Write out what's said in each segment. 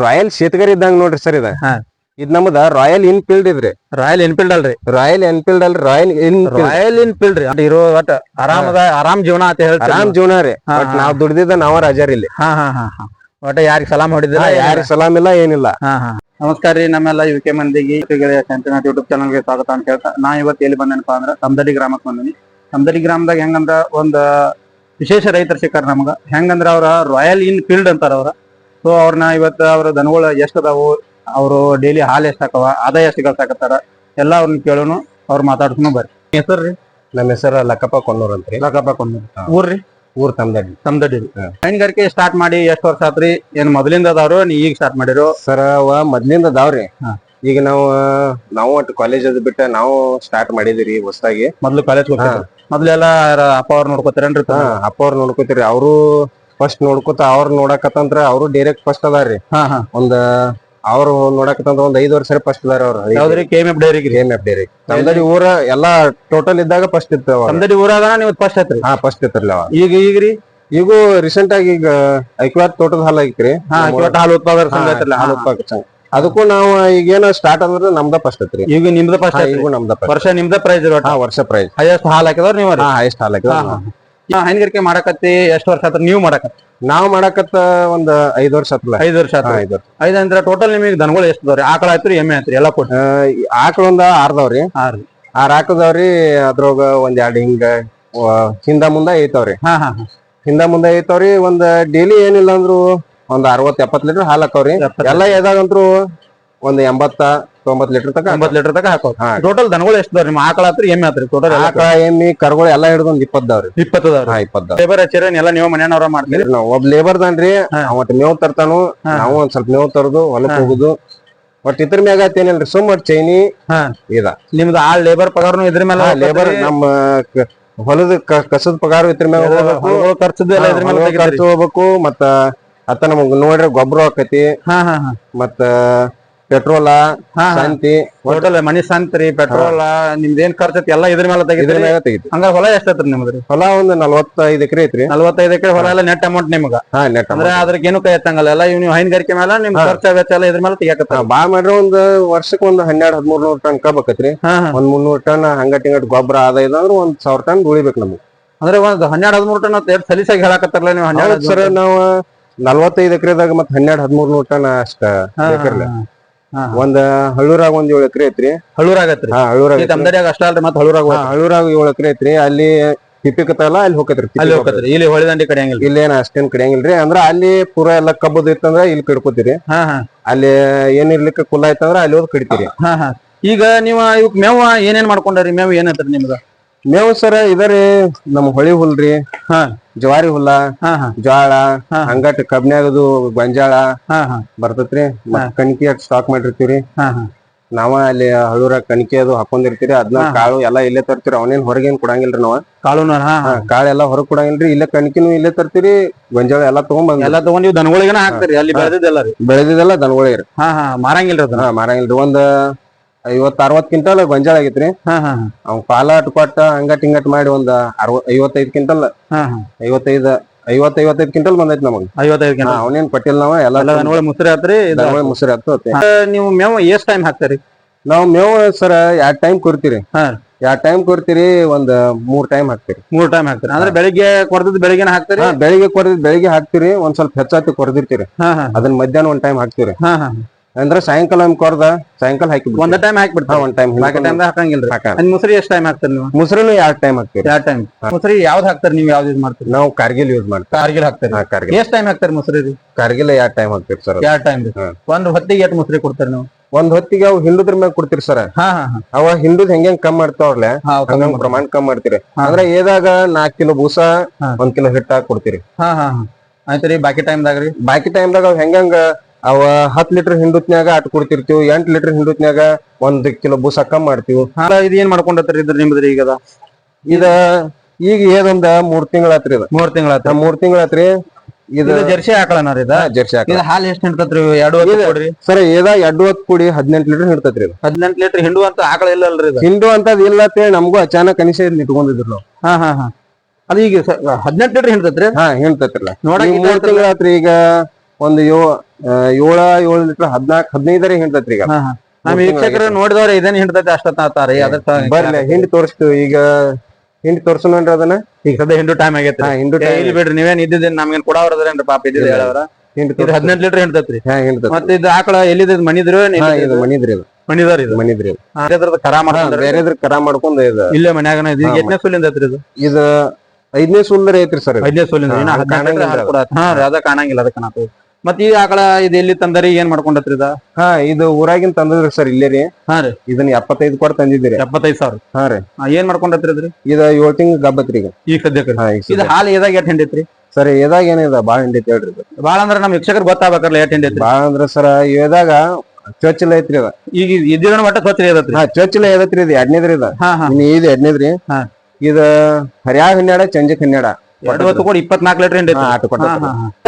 Royal ಶೇತಗರಿ ಇದ್ದಂಗ ನೋಡ್ರಿ sir ಇದ ಇದ್ ನಮ್ದ ರಾಯಲ್ ಇನ್ಫೀಲ್ಡ್ ಇದ್ರಿ. ರಾಯಲ್ ಎನ್ಫೀಲ್ಡ್ ಅಲ್ರಿ? ರಾಯಲ್ ಎನ್ಫೀಲ್ಡ್ ಅಲ್ರಿ, ರಾಯಲ್ ಇನ್ಫೀಲ್ಡ್ ರೀ. ಇರೋ ಒಟ್ಟ ಆರಾಮ್ ಜೀವನ ಅಂತ ಹೇಳ್ತಾರೆ. ಆರಾಮ್ ಜೀವನ ರೀ. ಬಟ್ ನಾವ್ ದುಡ್ದಿದ್ದ ನಾವ ರಾಜಾರ್ ಇಲ್ಲಿ. ಒಟ್ಟ ಯಾರಿಗ್ ಸಲಾಮ್ ಹೊಡಿದಿಲ್ಲ, ಯಾರಿಗ್ ಸಲಾಮ್ ಇಲ್ಲ, ಏನಿಲ್ಲ. ನಮಸ್ಕಾರ ರೀ. ನಮ್ಮೆಲ್ಲ ಯುಕೆ ಮಂದಿಗೆ ಸೆಂಟಿನಟ್ ಯೂಟ್ಯೂಬ್ ಚಾನಲ್ಗೆ ಸ್ವಾಗತ ಅಂತ ಹೇಳ್ತಾ, ನಾ ಇವತ್ತು ಎಲ್ಲಿ ಬಂದೇನಪ್ಪ ಅಂದ್ರ ತಮ್ದಡಿ ಗ್ರಾಮಕ್ಕೆ ಬಂದಿನಿ. ತಮ್ದಡಿ ಗ್ರಾಮದಾಗ ಹೆಂಗಂದ್ರ ಒಂದ್ ವಿಶೇಷ ರೈತರು ಸಿಕ್ಕಾರ ನಮ್ಗ. ಹೆಂಗಂದ್ರ ಅವ್ರ ರಾಯಲ್ ಇನ್ಫೀಲ್ಡ್ ಅಂತಾರ ಅವ್ರ. ಸೊ ಅವ್ರನ್ನ ಇವತ್ತ ಅವ್ರ ದನಗಳು ಎಷ್ಟ್ ಅದಾವು, ಅವರು ಡೈಲಿ ಹಾಲು ಎಷ್ಟ್ ಹಾಕವ, ಆದಾಯ ಎಷ್ಟು ಗಳಿಸಾಕತ್ತಾರ ಎಲ್ಲ ಅವ್ರನ್ನ ಕೇಳೋನು, ಅವ್ರ ಮಾತಾಡ್ಸ್ಕೊಂಡು ಬರ್ರಿ. ಹೆಸರು ರೀ? ನಮ್ಮ ಹೆಸರು ಲಕ್ಕಪ್ಪ ಕೊನ್ನೂರ್ ಅಂತ್ರಿ. ಲಕ್ಕಪ್ಪ ಕೊನ್ನೂರ್. ಊರ್ರಿ? ಊರ್ ತಮ್ದಡಿ. ತಮ್ದಡಿ. ಹೈನುಗಾರಿಕೆ ಸ್ಟಾರ್ಟ್ ಮಾಡಿ ಎಷ್ಟ್ ವರ್ಷ ಆತ್ರಿ? ಏನ್ ಮೊದಲಿಂದ ಅದಾವ್ರು, ನೀ ಈಗ ಸ್ಟಾರ್ಟ್ ಮಾಡಿರೋ? ಸರ್ ಮೊದ್ಲಿಂದ ಅದಾವ್ರಿ. ಈಗ ನಾವು ಒಟ್ಟು ಕಾಲೇಜ್ ಅದ್ ಬಿಟ್ಟ ನಾವು ಸ್ಟಾರ್ಟ್ ಮಾಡಿದಿರಿ ಹೊಸದಾಗಿ. ಮೊದ್ಲು ಕಾಲೇಜ್ ಮೊದ್ಲೆಲ್ಲ ಅಪ್ಪ ಅವ್ರು ನೋಡ್ಕೋತಾರೇನ್ರಿ? ಅಪ್ಪ ಅವ್ರು ನೋಡ್ಕೋತೀರಿ. ಅವರು ಫಸ್ಟ್ ನೋಡ್ಕೋತ ಅವ್ರ ನೋಡಕತ್ತಂದ್ರ ಅವ್ರು ಡೈರೆಕ್ಟ್ ಫಸ್ಟ್ ಅದಾರ್ರಿ. ಒಂದ್ ಅವ್ರು ನೋಡಕತ್ತಂದ್ರ ಒಂದ್ 5 ವರ್ಷ ಫಸ್ಟ್ ಅದಾರ ಅವ್ರು. ಯಾವ್ದ್ರಿ? KMF dairy. KMF ಡೈರಿ ತಮ್ದಡಿ ಊರ ಎಲ್ಲಾ ಟೋಟಲ್ ಇದ್ದಾಗ ಫಸ್ಟ್ ಇತ್ತು. ತಮ್ದಡಿ ಊರಾಗ ನೀವು ಫಸ್ಟ್ ಐತ್ರಿ? ಫಸ್ಟ್ ಇತ್ತರ್ಲಿ ಅವ. ಈಗ್ರಿ? ಈಗೂ ರೀಸೆಂಟ್ ಆಗಿ ಈಗ ಐಕ್ವಾಟ್ ತೋಟದ ಹಾಲು ಐತ್ರಿ. ಹಾಲು ಉತ್ಪಾದಕ ಸಂಘ ಐತ್ರಲ್ಲ, ಹಾಲು ಉತ್ಪಾದಕ ಸಂಘ. ಅದಕ್ಕೂ ನಾವು ಈಗೇನ ಸ್ಟಾರ್ಟ್ ಅಂದ್ರೆ ನಮ್ದ ಫಸ್ಟ್ ಐತ್ರಿ. ಈಗ ನಿಮ್ದ ಫಸ್ಟ್? ಈಗ ನಮ್ದ ವರ್ಷ ನಿಮ್ದ ಪ್ರೈಸ್? ವರ್ಷ ಪ್ರೈಸ್. ಹೈಯೆಸ್ಟ್ ಹಾಲ್ ಹಾಕಿದವ್ರು ನೀವು? ಹೈಯೆಸ್ಟ್ ಹಾಲ್ ಹಾಕಿದವ್ರು. ಹೈನುಗಾರಿಕೆ ಮಾಡಕತ್ತಿ ಎಷ್ಟ್ ವರ್ಷ ಆತ್ರ ನೀವು ಮಾಡಕತ್ತಿ? ನಾವ್ ಮಾಡಕತ್ತ ಒಂದ್ 5 ವರ್ಷ ಆತ್ಲ. 5 ವರ್ಷ ಆಯ್ತು. 5 ಅಂದ್ರೆ ಟೋಟಲ್ ನಿಮಗೆ ದನಗಳು ಎಷ್ಟು ಅದಾವ್ರಿ? ಆಕಳ ಆಯ್ತು, ಎಮ್ಮೆ ಆಯ್ತು ಎಲ್ಲ ಕೊಟ್ಟು? ಆಕಳ ಒಂದ್ 6 ಅದಾವ್ರಿ. 6 ಹಾಕದವ್ರಿ. ಅದ್ರೊಳಗ ಒಂದ್ 2 ಹಿಂಗ ಹಿಂದ ಮುಂದ ಐತವ್ರಿ. ಹಿಂದ ಮುಂದ ಐತವ್ರಿ. ಒಂದ್ ಡೈಲಿ ಏನಿಲ್ಲ ಅಂದ್ರು ಒಂದ್ 60-70 ಲೀಟರ್ ಹಾಲ್ ಹಾಕವ್ರಿ. ಎಲ್ಲ ಎದಾಗಂತ್ರು ಒಂದ್ 80-90 ಲೀಟರ್ ತಕ 80 ಲೀಟರ್ ತಕ ಹಾಕೋ. ಟೋಟಲ್ ದನಗಳು ಎಷ್ಟು ನಿಮ್ಮ? ಆಕಳ ಆತ್ರಿ, ಎಮ್ಮೆ ಆತ್ರಿ? ಟೋಟಲ್ ಆಕಳ, ಎಮ್ಮಿ, ಕರುಗಳು ಎಲ್ಲ ಹಿಡಿದು ಒಂದ್ 20 ಅದಾವ್ರಿ. 20 ಅದಾವ್ರಿ. 20. ಲೇಬರ್ ಹಚ್ಚಿರ ಎಲ್ಲ ನೀವು ಮನೆಯವ್ರ ಮಾಡ್ತೀರಿ? ನಾವ್ ಒಬ್ಬ ಲೇಬರ್ ದನ್ರಿ. ಅವತ್ ಮೇವ್ ತರ್ತಾನು, ನಾವು ಒಂದ್ ಸ್ವಲ್ಪ ಮೇವ್ ತರದು ಹೊಲಕ್ ಹೋಗುದು. ಒಟ್ ಇದ್ರ ಮ್ಯಾಗ ಏನಿಲ್ರಿ, ಸುಮ್ಮ ಚೈನಿ ಇದ. ನಿಮ್ದು ಆ ಲೇಬರ್ ಪಗಾರನು ಇದ್ರ ಮೇಲೆ? ಲೇಬರ್ ನಮ್ಮ ಹೊಲದ ಕಸದ ಪಗಾರ ಇದ್ರ ಮ್ಯಾಗ ಹೋಗ್ಬೇಕು. ಖರ್ಚು ಹೋಗ್ಬೇಕು. ಮತ್ತ ಅತ್ತ ನಮಗ್ ನೋಡ್ರಿ ಗೊಬ್ಬರ ಆಕತಿ. ಮತ್ತ ಪೆಟ್ರೋಲ, ಶಾಂತಿ, ಟೋಟಲ್ ಮನಿ ಶಾಂತಿ, ಪೆಟ್ರೋಲ್, ನಿಮ್ದೇನ್ ಖರ್ಚತಿ ಎಲ್ಲ ಇದ್ರ ಮೇಲೆ ತೆಗಿತೀರಿ? ಹಂಗ ಹೊಲ ಎಷ್ಟೈತ್ರಿ ನಿಮ್ದ್ರಿ? ಹೊಲ ಒಂದ್ 45 ಎಕರೆ ಐತ್ರಿ. 45 ಎಕರೆ ಹೊಲ ಎಲ್ಲ ನೆಟ್ ಅಮೌಂಟ್ ನಿಮ್ಗ? ನೆಟ್ ಅಂದ್ರೆ ಅದ್ರಕ್ಕೆ ಏನು ಕೈ ಎತ್ತಂಗಲ್ಲ. ಎಲ್ಲ ನೀವು ಹೈನುಗಾರಿಕೆ ಮೇಲೆ ನಿಮ್ ಖರ್ಚ ವೆಚ್ಚ ಎಲ್ಲ ಇದ್ರ ಮೇಲೆ ತೆಗಿಯಕತ್ತ? ಬಾ ಮಾಡ್ರಿ ಒಂದ್ ವರ್ಷಕ್ಕೆ ಒಂದ್ 1200-1300 ಟನ್ ಕಬೇಕತ್ರಿ. ಒಂದ್ 300 ಟನ್ ಹಂಗಟಿಂಗಟ್ ಗೊಬ್ಬರ ಆದಾಯ ಅಂದ್ರೆ 1000 ಟನ್ ಉಳಿಬೇಕು ನಮಗ್. ಅಂದ್ರೆ ಒಂದ್ 12-1300 ಟನ್ ಸಲೀಸಾಗಿ ಹೇಳಕತ್ತಾರಲ್ಲ ನೀವು? 12 ಸರ್ ನಾವು 45 ಎಕರೆದಾಗ ಮತ್ 1200-1300 ಟನ್ ಅಷ್ಟ ಬೇಕಿರ್ಲಿ. ಒಂದ್ ಹಳ್ಳೂರಾಗ ಒಂದ್ 7 ಎಕರೆ ಐತ್ರಿ. ಹಳ್ಳೂರಾಗತ್ರಿ? ಹಳ್ಳೂರಾಗ ತಮ್ದಡಿಯಾಗ ಅಷ್ಟ ಅಲ್ರಿ? ಮತ್ ಹಳ್ಳೂರಾಗ 7 ಎಕರೆ ಐತ್ರಿ. ಅಲ್ಲಿ ಹಿಪ್ಪಿಕತ್ತಲ್ಲ, ಅಲ್ಲಿ ಹೋಗತ್ರಿ. ಅಲ್ಲಿ ಹೋಗತ್ರಿ. ಇಲ್ಲಿ ಹೊಳಿದಂಡಿ ಕಡಿಯಂಗಿಲ್ಲ? ಇಲ್ಲೇನ ಅಷ್ಟೇನ್ ಕಡಿಯಂಗಿಲ್ರಿ. ಅಂದ್ರ ಅಲ್ಲಿ ಪೂರಾ ಎಲ್ಲಾ ಕಬ್ಬದ ಇತ್ತಂದ್ರ ಇಲ್ಲಿ ಕಡ್ಕೋತೀರಿ. ಅಲ್ಲಿ ಏನಿರ್ಲಿಕ್ಕೆ ಕುಲ್ಲ ಐತಂದ್ರ ಅಲ್ಲಿ ಹೋದ್ ಕಡಿತೀರಿ. ಈಗ ನೀವು ಇವಕ್ ಮೇವ ಏನೇನ್ ಮಾಡ್ಕೊಂಡ್ರಿ? ಮೇವ್ ಏನೈತ್ರಿ ನಿಮ್ದ? ಮೇವು ಸರ ಇದರಿ ನಮ್ ಹೊಳಿ ಹುಲ್ರಿ, ಜವಾರಿ ಹುಲ್ಲ, ಜ್ವಾಳ, ಹಂಗಟ್ ಕಬ್ನ್ಯಾಗದು ಗೊಂಜಾಳ ಬರ್ತೈತ್ರಿ. ಮತ್ ಕಣಿಕಿ ಸ್ಟಾಕ್ ಮಾಡಿರ್ತೀವ್ರಿ. ನಾವ ಅಲ್ಲಿ ಹಳೂರಾಗ ಕಣಿಕೆ ಅದು ಹಾಕೊಂಡಿರ್ತೀರಿ. ಅದನ್ನ ಕಾಳು ಎಲ್ಲಾ ಇಲ್ಲೇ ತರ್ತೀರಿ. ಅವನೇನ್ ಹೊರಗೇನ್ ಕೊಡಂಗಿಲ್ರಿ ನಾವ. ಕಾಳು ಎಲ್ಲಾ ಹೊರಗ್ ಕೊಡಂಗಿಲ್ರಿ. ಇಲ್ಲೇ ಕಣಿಕಿನೂ ಇಲ್ಲೇ ತರ್ತೀರಿ. ಗೊಂಜಾಳ ಎಲ್ಲಾ ತಗೊಂಡ್ ನೀವು ದನಗಳಿಗೆನ ಹಾಕ್ತಿರಿ? ಅಲ್ಲಿ ಬೆಳೆದಿದ್ದೆಲ್ಲ ಬೆಳೆದಿದ್ದೆಲ್ಲ ದನಗಳಿಗೆ ಮಾರಂಗಿಲ್ರಿ? ಮಾರಂಗಿಲ್ರಿ. ಒಂದ್ 50-60 ಕ್ವಿಂಟಲ್ ಗೊಂಜಾಳ ಆಗೈತ್ರಿ. ಅವ್ ಪಾಲ ಕೊಟ್ಟ ಹಂಗಟ್ ಹಿಂಗಟ್ ಮಾಡಿ ಒಂದ್ 55 ಕ್ವಿಂಟಲ್ 55 ಕ್ವಿಂಟಲ್ ಬಂದೈತಿ ನಮಗ್. 55 ಕ್ವಿಂಟಲ್ ಅವನೇನ್ ಕೊಟ್ಟಿಲ್ಲ. ನಾವ ಎಲ್ಲ ಮುಸ್ರಿ ಆತ್ರಿ? ಮುಸ್ರಿ ಆತು. ನೀವು ಮೇವ್ ಎಷ್ಟ್ ಟೈಮ್ ಹಾಕ್ತಾರಿ? ನಾವ್ ಮೇವ್ ಸರ 2 ಟೈಮ್ ಕೊಡ್ತೀರಿ. 2 ಟೈಮ್ ಕೊಡ್ತೀರಿ. ಒಂದ್ 3 ಟೈಮ್ ಹಾಕ್ತಿರಿ. 3 ಟೈಮ್ ಹಾಕ್ತಿರಿ ಅಂದ್ರೆ ಬೆಳಿಗ್ಗೆ ಕೊರ್ದಿದ್ ಬೆಳಿಗ್ಗೆ ಹಾಕ್ತಿರಿ? ಬೆಳಿಗ್ಗೆ ಕೊರ್ದಿದ್ ಬೆಳಿಗ್ಗೆ ಹಾಕ್ತಿರಿ. ಒಂದ್ ಸ್ವಲ್ಪ ಹೆಚ್ಚಾತಿ ಕೊರ್ದಿರ್ತೀರಿ. ಅದನ್ನ ಮಧ್ಯಾಹ್ನ 1 ಟೈಮ್ ಹಾಕ್ತಿರಿ. ಅಂದ್ರೆ ಸಾಯಂಕಾಲ ಕೊರ್ದ ಸಾಯಂಕಾಲ ಹಾಕಿ ಒಂದ್ ಟೈಮ್ ಹಾಕ್ಬಿಡ್ತೀವಿ. 1 ಟೈಮ್ ಹಾಕಂಗಿಲ್ರಿ? ಮುಸ್ರಿ ಎಷ್ಟ್ ಟೈಮ್ ಹಾಕ್ತಾರ ನೀವು? ಮುಸ್ರಿನು 2 ಟೈಮ್ ಹಾಕ್ತಿರಿ. 2 ಟೈಮ್. ಮುಸ್ರಿ ಯಾವ್ದು ಹಾಕ್ತಾರ ನೀವು? ಯಾವ್ದು ಯೂಸ್ ಮಾಡ್ತೀರಿ? ನಾವು ಕಾರ್ಗಿಲ್ ಯೂಸ್ ಮಾಡ್ತೀವಿ. ಕಾರ್ಗಿಲ್ ಹಾಕ್ತಾರ? ಕಾರ್ಗಿಲ್ ಎಷ್ಟ್ ಟೈಮ್ ಹಾಕ್ತಾರ ಮುಸ್ರಿ? ಕಾರ್ಗಿಲ್ 2 ಟೈಮ್ ಹಾಕ್ತಿರಿ ಸರ್. 2 ಟೈಮ್. ಒಂದ್ ಹೊತ್ತಿಗೆ ಎಷ್ಟು ಮುಸ್ರಿ ಕೊಡ್ತಾರ ನೀವು? ಒಂದ್ ಹೊತ್ತಿಗೆ ಅವ್ ಹಿಂಡುದ್ರ ಮ್ಯಾಗ ಕೊಡ್ತೀರಿ ಸರ್. ಅವ ಹಿಂಡುದ್ ಹೆಂಗ್ ಕಮ್ ಮಾಡ್ತಾವ್ರಲ್ಲ ಹಂಗ ಪ್ರಮಾಣ ಕಮ್ ಮಾಡ್ತೀರಿ. ಅಂದ್ರೆ ಏದಾಗ 4 ಕಿಲೋ ಬೂಸ 1 ಕಿಲೋ ಹಿಟ್ಟ ಕೊಡ್ತೀರಿ. ಆಯ್ತ್ರಿ. ಬಾಕಿ ಟೈಮ್ದಾಗ್ರಿ? ಬಾಕಿ ಟೈಮ್ದಾಗ ಅವ್ ಹೆಂಗ ಅವ 10 ಲೀಟರ್ ಹಿಂಡುತ್ನ್ಯಾಗ ಅಟ್ ಕೊಡ್ತಿರ್ತೀವಿ. 8 ಲೀಟರ್ ಹಿಂಡುತ್ನ್ಯಾಗ 1 ಕಿಲೋ ಬೂಸ ಕಮ್ ಮಾಡ್ತೀವಿ. ಇದ್ ಏನ್ ಮಾಡ್ಕೊಂಡತ್ರಿ ಇದ್ರ ನಿಮ್ದ್ರಿ? ಈಗ ಏದೊಂದ 3 ತಿಂಗಳಾತ್ರಿ. 3 ತಿಂಗಳಾತ್ರಿ? 3 ತಿಂಗಳಾತ್ರಿ. ಇದು ಜರ್ಸಿ ಆಕಳನ ರೀ? ಜರ್ಸಿ ಆಕಳ. ಹಾಲು ಎಷ್ಟ್ ಹಿಡ್ತತ್ರಿ? 2 ಹೊತ್ತು ಕೊಡ್ರಿ ಸರ್. 2 ಹೊತ್ತು ಕೂಡಿ 18 ಲೀಟರ್ ಹಿಡ್ತತ್ರಿ. 18 ಲೀಟರ್ ಹಿಂಡುವಂತ ಆಕಳ ಇಲ್ಲ ಅಲ್ರಿ? ಹಿಂಡು ಅಂತದ್ ಇಲ್ಲ ನಮಗೂ ಅಚಾನಕ್ ಅನಿಸೆ ಇಟ್ಕೊಂಡಿದ್ರು ನಾವು. ಅದು ಈಗ 18 ಲೀಟರ್ ಹಿಡ್ತತ್ರಿ? ಹಿಡ್ತತ್ರಿಲ್ಲ. ನೋಡಕ್ 3 ತಿಂಗಳಾತ್ರಿ. ಈಗ ಒಂದು ಲೀಟರ್ 14-15 ಹಿಂಡ್ತೈತ್ರಿ ಈಗ. ನಮ್ ವೀಕ್ಷಕರು ನೋಡಿದವ್ರ ಇದನ್ನ ಹಿಂಡ್ತೈತಿ ಅಷ್ಟತ್ತಾರಿ ಅದ್ರ ಬರ್ಲಿ ಹಿಂಡಿ ತೋರಿಸ್ತೀವಿ ಈಗ. ಹಿಂಡಿ ತೋರ್ಸೋಣ್ರಿ ಅದನ್ನ. ಈಗ ಸದ್ಯ ಹಿಂಡು ಟೈಮ್ ಆಗೈತಿ. ಹಿಂಡು ಇಲ್ಲಿ ಬಿಡ್ರಿ ನೀವೇನ್ ಇದ್ದಿದ್ದೇನ್ ನಮ್ಗೇನ್ ಕೊಡವ್ರದ್ರೇನ್ರಿ ಪಾಪ ಇದ್ದಿದ್ದು ಹೇಳವ್ರ. ಇದು 18 ಲೀಟರ್ ಹಿಂಡ್ತೈತ್ರಿ. ಮತ್ತೆ ಇದು ಆಕಳ ಎಲ್ಲಿದ್ ಮನಿದ್ರು ಮನಿದ್ರಿ ಕರಾ ಮಾಡ್ಕೊಂಡ್ರಿ ಬೇರೆದ್ರ ಕರಾ ಮಾಡ್ಕೊಂಡ್ ಇಲ್ಲೇ ಮನ್ಯಾಗನ ಇದು ಎಷ್ಟನೇ ಸೂಲಿಂದ ಐತ್ರಿ ಇದು? ಇದು 5ನೇ ಸೂಲ್ದರ ಐತ್ರಿ ಸರ್. 5ನೇ ಸೂಲಿಂದ ಅದ ಕಾಣಂಗಿಲ್ಲ ಅದ ಕಾಣತ. ಮತ್ ಈ ಆಕಳ ಇದು ಎಲ್ಲಿ ತಂದರಿ ಏನ್ ಮಾಡ್ಕೊಂಡತ್ರಿ ಇದ? ಇದು ಊರಾಗಿನ್ ತಂದದ್ರಿ ಸರ್ ಇಲ್ಲೇ ರೀ. ಇದನ್ನ 75 ಕೊಟ್ಟು ತಂದಿದ್ದೀರಿ. 75,000. ಏನ್ ಮಾಡ್ಕೊಂಡತ್ರಿ ಇದ್ರಿ? ಇದ 7 ತಿಂಗ್ ಗಬ್ಬತ್ರಿ ಈಗ. ಈಗ ಸದ್ಯಕ್ಕೆ ಇದು ಹಾಲು ಎದಾಗ ಎಟ್ ಹಿಂಡೈತ್ರಿ? ಸರ್ ಎದಾಗ ಏನಿದ ಬಾಳ ಹಿಂಡೈತಿ ಹೇಳ್ರಿ. ಬಾಳ ಅಂದ್ರ ನಮ್ ವೀಕ್ಷಕರ್ ಗೊತ್ತಾಗ್ಬೇಕಲ್ಲ ಎಟ್ ಹಿಂಡೈತ್ರಿ? ಬಾಳ ಅಂದ್ರ ಸರ್ ಎದಾಗ ಚೊಚ್ಚಲ ಐತ್ರಿ ಅದ. ಈಗ ಇದ್ದಿನ ಮಟ್ಟ ಸ್ವಚ್ಛ ಇದತ್ರಿ. ಚೊಚ್ಚಲ ಎದತ್ರಿ ಇದು 2ನೇದ್ರಿ ಇದ. ಇದು 2ನೇದ್ರಿ. ಇದ ಹರ್ಯಾಗ 12 ಚಂಜಕ್ 12 20 ಕೊಡಿ 24 ಲೀಟರ್ ಹಿಂಡೈತಿ.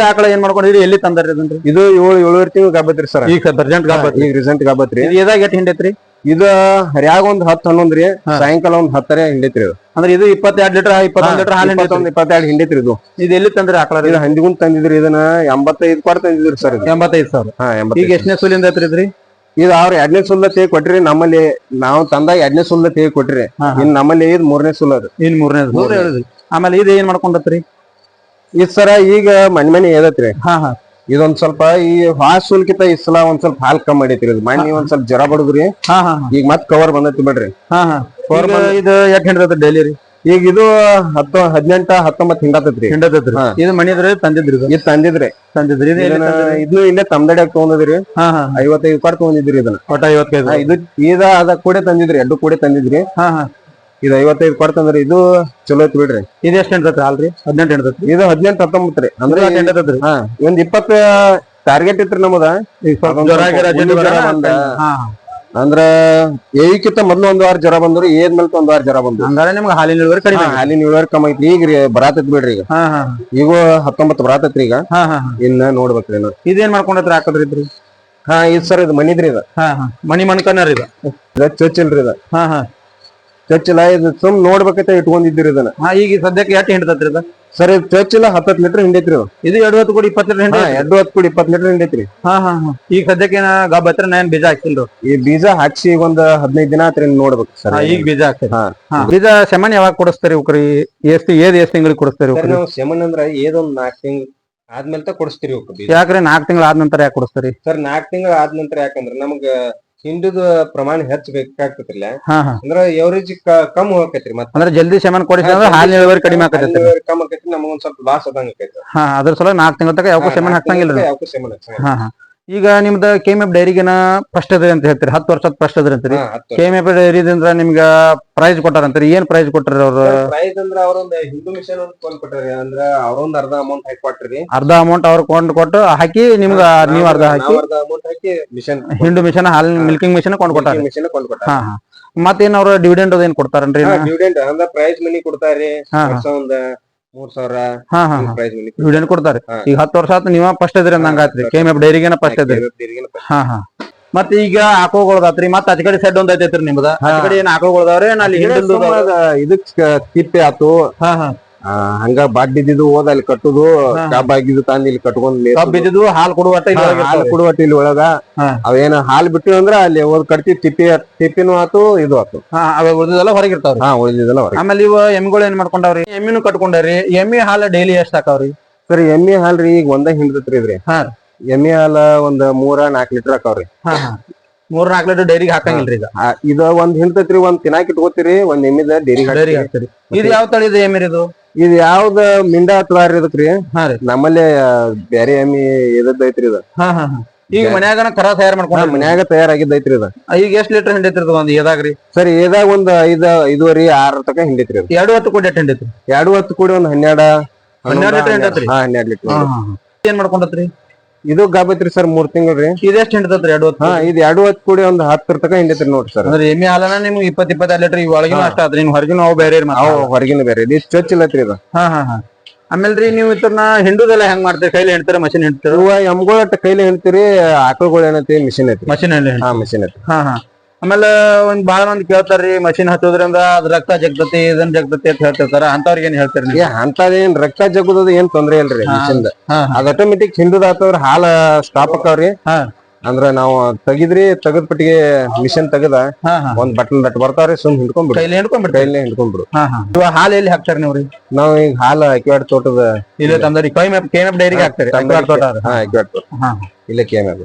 ಆಕಳ ಏನ್ ಮಾಡ್ಕೊಂಡಿರಿ ಎಲ್ಲಿ ತಂದಾರಿ ಅದನ್ರಿ? ಇದು 7 ತಿಂಗಳು ಗಬ್ಬತ್ರಿ ಸರ್. ಈಗ ರೀಸೆಂಟ್ ಗಬ್ಬತ್ರಿ. ಇದಾಗ ಎಟ್ ಹಿಂಡೈತ್ರಿ? ಇದು ಹರ್ಯಾಗ 10-11 ರೀ. ಸಾಯಂಕಾಲ 10 ಹಿಂಡೈತ್ರಿ ಇದು. ಅಂದ್ರೆ ಇದು 22 ಲೀಟರ್ 21 ಲೀಟರ್ ಹಾಲು 22 ಹಿಂಡೈತ್ರಿ ಇದು. ಇದು ಎಲ್ಲಿ ತಂದ್ರಿ ಆಕಳ? ಇದು ಹಂದಿಗುಂದ್ ತಂದಿದ್ರಿ. ಇದನ್ನ 85 ಕೊಟ್ಟು ತಂದಿದ್ರಿ ಸರ್. 85,000. ಈಗ ಎಷ್ಟನೇ ಸೂಲಿಂದ ಐತ್ರಿ? ಇದು ಅವ್ರ 2ನೇ ಸುಲ್ಲ ತೇಗ್ ಕೊಟ್ರಿ. ನಮ್ಮಲ್ಲಿ ನಾವು ತಂದಾಗ 2ನೇ ಸುಲ್ಲ ತೇಗ್ ಕೊಟ್ರಿ. ಇನ್ ನಮ್ಮಲ್ಲಿ ಇದು 3ನೇ ಸುಲ್ಲ ಅದು. ಇನ್ 3ನೇ ಸುಲ್ಲ ಹೇಳಿದ್ರಿ. ಆಮೇಲೆ ಇದು ಏನ್ ಮಾಡ್ಕೊಂಡತ್ರಿ? ಇದ್ ಸರ ಈಗ ಮನೆ ಏದತ್ರಿ. ಇದೊಂದ್ ಸ್ವಲ್ಪ ಈ ಹಾಸ್ ಸುಲ್ಕಿತ ಈ ಸಲ ಒಂದ್ ಸ್ವಲ್ಪ ಹಾಲ್ ಕಮ್ಮಿ ಮಾಡೈತ್ರಿ. ಇದು ಮಣ್ಣಿ ಒಂದ್ ಸ್ವಲ್ಪ ಜ್ವರ ಬಡದ್ರಿ. ಈಗ ಮತ್ ಕವರ್ ಬಂದೈತಿ ಬಿಡ್ರಿ. ಇದು ಎಟ್ ಹಿಂಡತೈತಿ ಡೈಲಿ ರೀ? ಈಗ ಇದು 18-19 ಹಿಂಡತೈತ್ರಿ. ಇದು ಮನಿದ್ರಿ ತಂದಿದ್ರಿ? ಇದು ತಂದಿದ್ರಿ. ಇದು ಇಲ್ಲೇ ತಮ್ದಡ್ಯಾಗ ತಗೊಂಡಿದ್ರಿ. 55 ಕೊಟ್ಟು ತಗೊಂಡಿದ್ರಿ ಇದನ್ನ. ಒಟ್ಟ 55. ಇದು ಈಗ ಅದ ಕೂಡ ತಂದಿದ್ರಿ. 2 ಕೂಡ ತಂದಿದ್ರಿ. ಇದು 55 ಕೊಟ್ಟು ತಂದ್ರಿ. ಇದು ಚಲೋ ಐತಿ ಬಿಡ್ರಿ. ಇದು ಎಷ್ಟ್ ಹಿಂಡತೈತ್ರಿ ಹಾಲ್ರಿ? 18 ಹಿಂಡತೈತಿ. ಇದು 18-19 ರೀ. ಅಂದ್ರೆ ಒಂದ್ 20 ಟಾರ್ಗೆಟ್ ಇತ್ರಿ ನಮ್ಮದ. ಅಂದ್ರ ಏಕಿತ್ತ ಮೊದ್ಲು 1 ವಾರ ಜ್ವರ ಬಂದ್ರು. ಏದ್ ಮೇಲೆ 1 ವಾರ ಜ್ವರ ಬಂದ್ರು. ಹಂಗಾರೆ ನಿಮ್ಗೆ ಹಾಲಿನ ಇಳುವರಿ ಕಡಿಮೆ. ಹಾಲಿನ ಇಳುವರಿ ಕಮ್ಮಿ ಐತಿ. ಈಗ ಬರಾತೈತಿ ಬಿಡ್ರಿ. ಈಗ ಈಗ 19 ಬರಾತೈತ್ರಿ. ಈಗ ಇನ್ನ ನೋಡ್ಬೇಕ್ರಿ. ಇದೇನ್ ಮಾಡ್ಕೊಂಡತ್ರಿ ಹಾಕದ್ರಿ ಇದ್ರಿ? ಇದು ಸರ್ ಇದು ಮನಿದ್ರಿ. ಇದು ಮನಿ ಮಣ್ಕನರಿ. ಇದು ಚೊಚ್ಚಿಲ್ರಿ. ಇದು ಚೊಚ್ಚಿಲ್ಲ. ಇದು ಸುಮ್ ನೋಡ್ಬೇಕಂತ ಇಟ್ಕೊಂಡಿದ್ರಿ ಇದನ್ನ. ಈಗ ಸದ್ಯಕ್ಕೆ ಎಟ್ ಹಿಂಡತೈತ್ರಿ ಇದು? ಸರ್ ಇದು ಚೊಚ್ಚಿಲ್ಲ 10 ಲೀಟರ್ ಹಿಂಡೈತ್ರಿ. ಇದು 20 ಕೊಡಿ 20 ಲೀಟರ್ ಹಿಂಡೈತಿ. 20 ಕೊಡಿ 20 ಲೀಟರ್ ಹಿಂಡೈತ್ರಿ. ಈಗ ಸದ್ಯಕ್ಕೆ ಗಬ್ಬ ಹತ್ರ ಏನ್ ಬೀಜ ಹಾಕ್ತಿಲ್ರಿ? ಈ ಬೀಜ ಹಾಕ್ಸಿ ಒಂದ್ 15 ದಿನ ಆತ್ರಿ ನೋಡ್ಬೇಕು ಸರ್. ಈಗ ಬೀಜ ಹಾಕ್ತೇರಿ. ಬೀಜ ಸೆಮನ್ ಯಾವಾಗ ಕೊಡಿಸ್ತಾರಿ? ಉಕ್ರಿ ಎಷ್ಟ್ ತಿಂಗಳಿಗೆ ಕೊಡಿಸ್ತಾರಿ? ನಾವು ಸೆಮನ್ ಅಂದ್ರ ಏದೊಂದ್ 4 ತಿಂಗಳು ಆದ್ಮೇಲೆ ಕೊಡಿಸ್ತೀರಿ. ಯಾಕ್ರಿ 4 ತಿಂಗಳ ಆದ ನಂತರ ಯಾಕೆ ಕೊಡಿಸ್ತಾರಿ ಸರ್? 4 ತಿಂಗಳ ಆದ ನಂತರ ಯಾಕಂದ್ರ ನಮಗ ಹಿಂಡುದ ಪ್ರಮಾಣ ಹೆಚ್ಚು ಬೇಕಾಗ್ತೈತ್ರಿಲ್ಲ. ಅಂದ್ರ ಎವರೇಜ್ ಕಮ್ಮಿ ಹೋಗಕೈತ್ರಿ. ಅಂದ್ರೆ ಜಲ್ದಿ ಸೆಮನ್ ಕೊಡಿಸಿದ್ರೆ ಹಾಲಿನ ಇಳುವರಿ ಕಡಿಮೆ ಆಕೈತಿ. ಕಮ್ಮಿ ಆಕೈತಿ. ನಮಗ ಒಂದ್ ಸ್ವಲ್ಪ ಲಾಸ್ ಆದಂಗ ಆಕೈತಿ. ಅದ್ರ ಸಲ 4 ತಿಂಗಳ ತನಕ ಯಾಕೋ ಸೆಮನ್ ಹಾಕ್ಸಂಗಿಲ್ಲ. ಈಗ ನಿಮ್ದ ಕೆಎಂಎಫ್ ಡೈರಿಗೆನ ಫಸ್ಟ್ ಅದ್ರಿ ಅಂತ ಹೇಳ್ತೀರಿ. 10 ವರ್ಷದ ಫಸ್ಟ್ ಅದ್ರಿ ಅಂತೀರಿ. ಕೆಎಂಎಫ್ ಡೈರಿದಿಂದ ನಿಮ್ಗ ಪ್ರೈಸ್ ಕೊಟ್ಟಾರಂತೀರಿ. ಏನ್ ಪ್ರೈಸ್ ಕೊಟ್ಟಾರ ಅವ್ರು? ಪ್ರೈಸ್ ಅಂದ್ರ ಅವ್ರೊಂದ್ ಹಿಂಡು ಮಿಷನ್ ಕೊಂಡ್ ಕೊಟ್ಟಾರಿ. ಅಂದ್ರ ಅವ್ರೊಂದ್ ಅರ್ಧ ಅಮೌಂಟ್ ಹಾಕಿ ಕೊಟ್ರಿ. ಅರ್ಧ ಅಮೌಂಟ್ ಅವ್ರು ಕೊಟ್ಟು ಹಾಕಿ ನಿಮ್ಗ ನೀವ್ ಅರ್ಧ ಹಾಕಿ ಅಮೌಂಟ್ ಹಾಕಿ ಮಿಷನ್ ಹಿಂಡು ಮಿಷನ್ ಹಾಲಿನ ಮಿಲ್ಕಿಂಗ್ ಮಿಷನ್ ಕೊಂಡ್ ಕೊಟ್ಟಾರ. ಮತ್ತೇನ್ ಅವ್ರ ಡಿವಿಡೆಂಡ್ ಅದೇನ್ ಕೊಡ್ತಾರನ್ರಿ? ಡಿವಿಡೆಂಡ್ ಅಂದ್ರ ಪ್ರೈಸ್ ಮನಿ ಕೊಡ್ತಾರಿ. ಒಂದ್ 3,000 ಡಿವಿಡೆಂಡ್ ಕೊಡ್ತಾರೆ. ಈಗ 10 ವರ್ಷ ಆಯ್ತು ನೀವ ಫಸ್ಟ್ ಅದ್ರಿ ಅಂದಂಗ ಆತ್ರಿ. ಕೆಎಂಎಫ್ ಡೈರಿಗೆನ ಫಸ್ಟ್ ಅದ್ರಿ. ಮತ್ತ ಈಗ ಆಕಳುಗಳದಾತ್ರಿ. ಮತ್ತ ಆಚ ಕಡೆ ಸೆಡ್ ಒಂದ್ ಐತೈತ್ರಿ ನಿಮ್ದ. ಆಚ ಕಡೆ ಏನ್ ಆಕಳುಗಳದಾವ್ರಿ? ಅಲ್ಲಿ ಇದಕ್ ತಿಪ್ಪೆ ಆತು. ಹಂಗ ಬಾಡ್ಡಿದ್ದು ಹೋದ ಅಲ್ಲಿ ಕಟ್ಟುದು. ಕಬ್ಬ ಆಗಿದ್ದು ತಂದ್ ಇಲ್ಲಿ ಕಟ್ಕೊಂಡ್ ಬಿದ್ದಿದ್ದು ಹಾಲು ಕೊಡುವಟ್ಟಿ ಇಲ್ಲಿ ಒಳಗ ಅವೇನ ಹಾಲು ಬಿಟ್ಟಿವ ಅಂದ್ರ ಅಲ್ಲಿ ಹೋದ್ ಕಟ್ಟಿ ತಿಪ್ಪಿನೂ ಆತು. ಇದು ಆತು. ಅವ ಉಳಿದಿದ್ದೆಲ್ಲ ಹೊರಗಿರ್ತಾವ್ರಿ. ಉಳಿದಿದ್ದೆಲ್ಲ ಹೊರಗೆ. ಆಮೇಲೆ ಇವ ಎಮ್ಮಿಗಳು ಏನ್ ಮಾಡ್ಕೊಂಡವ್ರಿ? ಎಮ್ಮಿನೂ ಕಟ್ಕೊಂಡಾರಿ. ಎಮ್ಮಿ ಹಾಲು ಡೈಲಿ ಎಷ್ಟ್ ಹಾಕಾವ್ರಿ ಸರ್? ಎಮ್ಮಿ ಹಾಲ್ರಿ ಈಗ ಒಂದ ಹಿಂಡ್ತೈತ್ರಿ ಇದ್ರಿ. ಎಮ್ಮಿ ಹಾಲ ಒಂದ್ 3-4 ಲೀಟರ್ ಹಾಕಾವ್ರಿ. 3-4 ಲೀಟರ್ ಡೈರಿಗೆ ಹಾಕಂಗಿಲ್ರಿ. ಇದು ಒಂದ್ ಹಿಂಡ್ತೈತ್ರಿ. ಒಂದ್ ತಿನ್ನಾಕ ಇಟ್ಕೋತೀರಿ. ಒಂದ್ ಎಮ್ಮಿದ ಡೈರಿಗೆ ಹಾಕ್ತಿರಿ. ಇದು ಯಾವ ತಳಿದ ಎಮ್ಮಿ ಇದು? ಇದು ಯಾವ್ದ ಮಿಂಡ ಹತ್ವಾರಿ ಇದಕ್ರಿ. ನಮ್ಮಲ್ಲಿ ಬ್ಯಾರೆ ಎಮ್ಮಿ ಇದೈತ್ರಿ ಇದು. ಈಗ ಮನ್ಯಾಗ ಕರ ತಯಾರ ಮಾಡ್ಕೊಂಡ ಮನ್ಯಾಗ ತಯಾರಾಗಿದ್ದೈತ್ರಿ ಇದು. ಈಗ ಎಷ್ಟ್ ಲೀಟರ್ ಹಿಂಡೈತ್ರಿ ಒಂದ್ ಏದಾಗ್ರಿ? ಸರಿ ಏದಾಗ ಒಂದ್ 5-5.5 ತಕ ಹಿಂಡೈತ್ರಿ. 2 ಕೂಡಿ ಎಷ್ಟ್ ಹಿಂಡೈತ್ರಿ? 2 ಕೂಡಿ ಒಂದ್ 12 ಲೀಟರ್ ಹಿಂಡೈತ್ರಿ. 12 ಲೀಟರ್. ಏನ್ ಮಾಡ್ಕೊಂಡತ್ರಿ? ಇದು ಗಾಬೈತ್ರಿ ಸರ್. 3 ತಿಂಗಳ್ರಿ. ಇದೆಷ್ಟ್ ಹಿಂಡತೈತ್ರಿ? 2 ಇದು 2 ಕೂಡಿ ಒಂದ್ 10 ತಕ ಹಿಂಡೈತ್ರಿ ನೋಡ್ರಿ ಸರ್. ಅಂದ್ರೆ ಎಮ್ಮಿ ಹಾಲನ ನಿಮ್ಗೆ 20-22 ಲೀಟರ್. ಈ ಒಳಗಿನ ಅಷ್ಟ ಆದ್ರಿ. ಹೊರಗಿನ ಅವು ಬೇರೆ ಹೊರಗಿನ ಬೇರೆ. ಇದು ಚೊಚ್ಚಿಲ್ಲತ್ರಿ ಇದು. ಆಮೇಲ್ರಿ ನೀವು ಇತರ್ನ ಹಿಂಡುದೆಲ್ಲ ಹೆಂಗ್ ಮಾಡ್ತೀರಿ? ಕೈಲಿ ಹಿಂಡ್ತಾರ ಮಷಿನ್ ಹಿಂಡ್ತಾರ? ಎಮ್ಗಳ ಕೈಲಿ ಹಿಂಡ್ತೀರಿ. ಆಕಳುಗಳು ಏನೈತಿ ಮಿಷಿನ್ ಐತಿ. ಮಷಿನ್ ಮಿಷಿನ್ ಐತಿ. ಆಮೇಲೆ ಒಂದ್ ಬಾಳ ಮಂದಿ ಕೇಳ್ತಾರ್ರಿ ಮಷಿನ್ ಹಚ್ಚೋದ್ರಿಂದ ಅದ್ ರಕ್ತ ಜಗ್ತತಿ ಇದನ್ ಜಗ್ತತಿ ಅಂತ ಹೇಳ್ತಿರ್ತಾರ ಅಂತವ್ರಿಗೆ ಏನ್ ಹೇಳ್ತೀರಿ ನೀವು? ಅಂತದೇನ್ ರಕ್ತ ಜಗ್ಗುದ ಏನ್ ತೊಂದ್ರೆ ಇಲ್ರಿ ಮಿಷಿನ್ದ. ಅದ್ ಆಟೋಮೆಟಿಕ್ ಹಿಂಡುದಾತವ್ರ ಹಾಲ ಸ್ಟಾಪ್ ಆಕಾವ್ರಿ. ಅಂದ್ರ ನಾವು ತೆಗದ್ ಪಟ್ಟಿಗೆ ಮಿಷನ್ ತೆಗದ ಒಂದ್ ಬಟನ್ ದಟ್ ಬರ್ತಾವ್ರಿ, ಸುಮ್ ಹಿಡ್ಕೊಂಡ್ಬಿಡು, ಕೈಲೇ ಹಿಡ್ಕೊಂಡ್ಬಿಡು. ಹಾಲು ಎಲ್ಲಿ ಹಾಕ್ತಾರ ನೀವ್ರಿ? ನಾವ್ ಈಗ ಹಾಲ ಅಕ್ವಾಡ್ ತೋಟದ ಇಲ್ಲ ತಂದ್ರಿ KMF ಡೈರಿಗೆ ಹಾಕ್ತಾರೆ. ಇಲ್ಲ KMF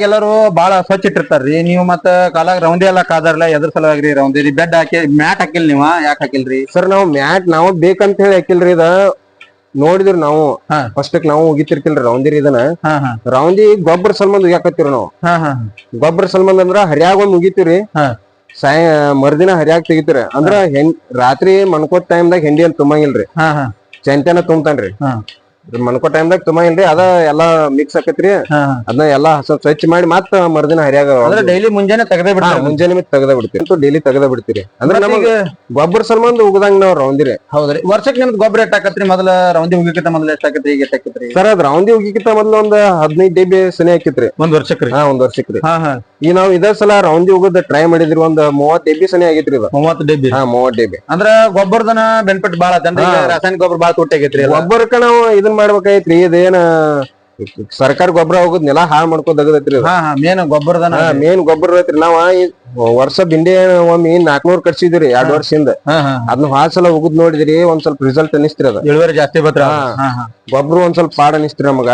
ಎಲ್ಲರೂ ಬಾಳ ಸ್ವಚ್ಛ ಇಟ್ಟಿರ್ತಾರ್ರಿ. ನೀವು ಮತ್ತ ಕಾಲಾಗ ರೌಂದಿ ಎಲ್ಲ ಕಾದಾರಲ್ಲ, ಎದ್ರ ಸಲುವಾಗಿ ರೌಂದಿ ಬೆಡ್ ಹಾಕಿ ಮ್ಯಾಟ್ ಹಾಕಿಲ್ ನೀವ ಯಾಕೆ ಹಾಕಿಲ್ರಿ? ಸರ್ ನಾವು ಮ್ಯಾಟ್ ನಾವು ಬೇಕಂತ ಹೇಳಿ ಹಾಕಿಲ್ರಿ. ಇದ ನೋಡಿದ್ರಿ ನಾವು ಫಸ್ಟ್ ನಾವು ಉಗಿತಿರ್ತಿಲ್ರಿ ರೌಂದಿರಿ ಇದನ್ನ. ರೌಂದಿ ಗೊಬ್ಬರ ಸಲ್ಮಂದ್ ಉಗ್ಯಾಕತ್ತೀರಿ ನಾವು. ಗೊಬ್ಬರ ಸಲ್ಮಂದ್ ಅಂದ್ರ ಹರಿಯಾಗ ಒಂದ್ ಉಗಿತಿವ್ರಿ, ಮರ್ದಿನ ಹರಿಯಾಗ ತೆಗಿತೀರಿ. ಅಂದ್ರ ರಾತ್ರಿ ಮನ್ಕೋತ್ ಟೈಮ್ದಾಗ ಹೆಂಡಿ ಅಂತ ತುಂಬಂಗಿಲ್ರಿ, ಚಂತೆನ ತುಂಬತಾನ್ರಿ. ಮನ್ಕೋ ಟೈಮ್ದಾಗ ತುಂಬಂಗಿಲ್ರಿ, ಅದ ಎಲ್ಲಾ ಮಿಕ್ಸ್ ಆಕತ್ರಿ. ಅದನ್ನ ಎಲ್ಲಾ ಸ್ವಚ್ಛ ಮಾಡಿ ಮತ್ತ ಮರ್ದಿನ ಹರಿಯಾಗ ಡೈಲಿ ಮುಂಜಾನೆ ತೆಗದೇ ಬಿಡ್ತಾರೆ. ಮುಂಜಾನೆ ತೆಗದ ಬಿಡ್ತೀರಿ, ಡೈಲಿ ತೆಗದ ಬಿಡ್ತೀರಿ. ಅಂದ್ರೆ ನಮಗೆ ಗೊಬ್ಬರ ಸಲ್ಮಂದ್ ಉಗದಂಗ ನಾವ್ ರೌಂದಿರಿ. ಹೌದ್ರಿ. ವರ್ಷಕ್ಕೆ ನಿಮ್ದು ಗೊಬ್ಬರ ಎಷ್ಟ್ ಹಾಕತ್ರಿ? ಮೊದಲ ರೌಂದಿ ಉಗಿಕಿತ ಮೊದಲ ಎಷ್ಟ್ ಹಾಕತ್ರಿ, ಈಗ ಎಷ್ಟ್ ಹಾಕತ್ರಿ? ಸರ್ ಅದ್ ರೌಂದಿ ಉಗಿಕಿತ ಮೊದ್ಲು ಒಂದ್ 15 ಡಬ್ಬಿ ಸನಿ ಹಾಕಿತ್ರಿ ಒಂದ್ ವರ್ಷಕ್ರಿ. ಒಂದ್ ವರ್ಷಕ್ರಿ. ಈಗ ನಾವ್ ಇದೇ ಸಲ ರೌಂದಿ ಉಗದ ಟ್ರೈ ಮಾಡಿದ್ರಿ, ಒಂದ್ 30 ಡಬ್ಬಿ ಸನಿ ಆಗೈತ್ರಿ. 30 ಡಬ್ಬಿ? 30 ಡಬ್ಬಿ. ಅಂದ್ರ ಗೊಬ್ಬರದನ ಬೆನಿಫಿಟ್ ಬಾಳ ಐತಂದ್ರಿ. ರಾಸಾಯನಿಕ ಗೊಬ್ಬರ ಬಾಳ ತುಟ್ಟಾಗೈತ್ರಿ. ಗೊಬ್ಬರಕ್ಕ ನಾವು ಇದನ್ ಮಾಡ್ಬೇಕಾಯ್ತ್ರಿ. ಇದೇನ ಸರ್ಕಾರ ಗೊಬ್ಬರ ಹೋಗುದ್ ನೆಲ ಹಾಳ್ ಮಾಡ್ಕೊಂಡ್ ತೆಗದೈತ್ರಿ. ಮೇನ್ ಗೊಬ್ಬರ ಐತ್ರಿ. ನಾವ್ ವರ್ಷ ಬಿಂಡೆ ಒಮ್ಮೆ 400 ಕಟ್ಸಿದ್ರಿ 2 ವರ್ಷದಿಂದ. ಅದನ್ನ ಹಾಸಲ ಹೋಗುದ್ ನೋಡಿದ್ರಿ, ಒಂದ್ ಸ್ವಲ್ಪ ರಿಸಲ್ಟ್ ಅನಿಸ್ತಿರಿ. ಅದ ಇಳುವರಿ ಜಾಸ್ತಿ ಬತ್ರ. ಗೊಬ್ಬರ ಒಂದ್ ಸ್ವಲ್ಪ ಪಾಡ್ ಅನಿಸ್ತಿರಿ ನಮಗ.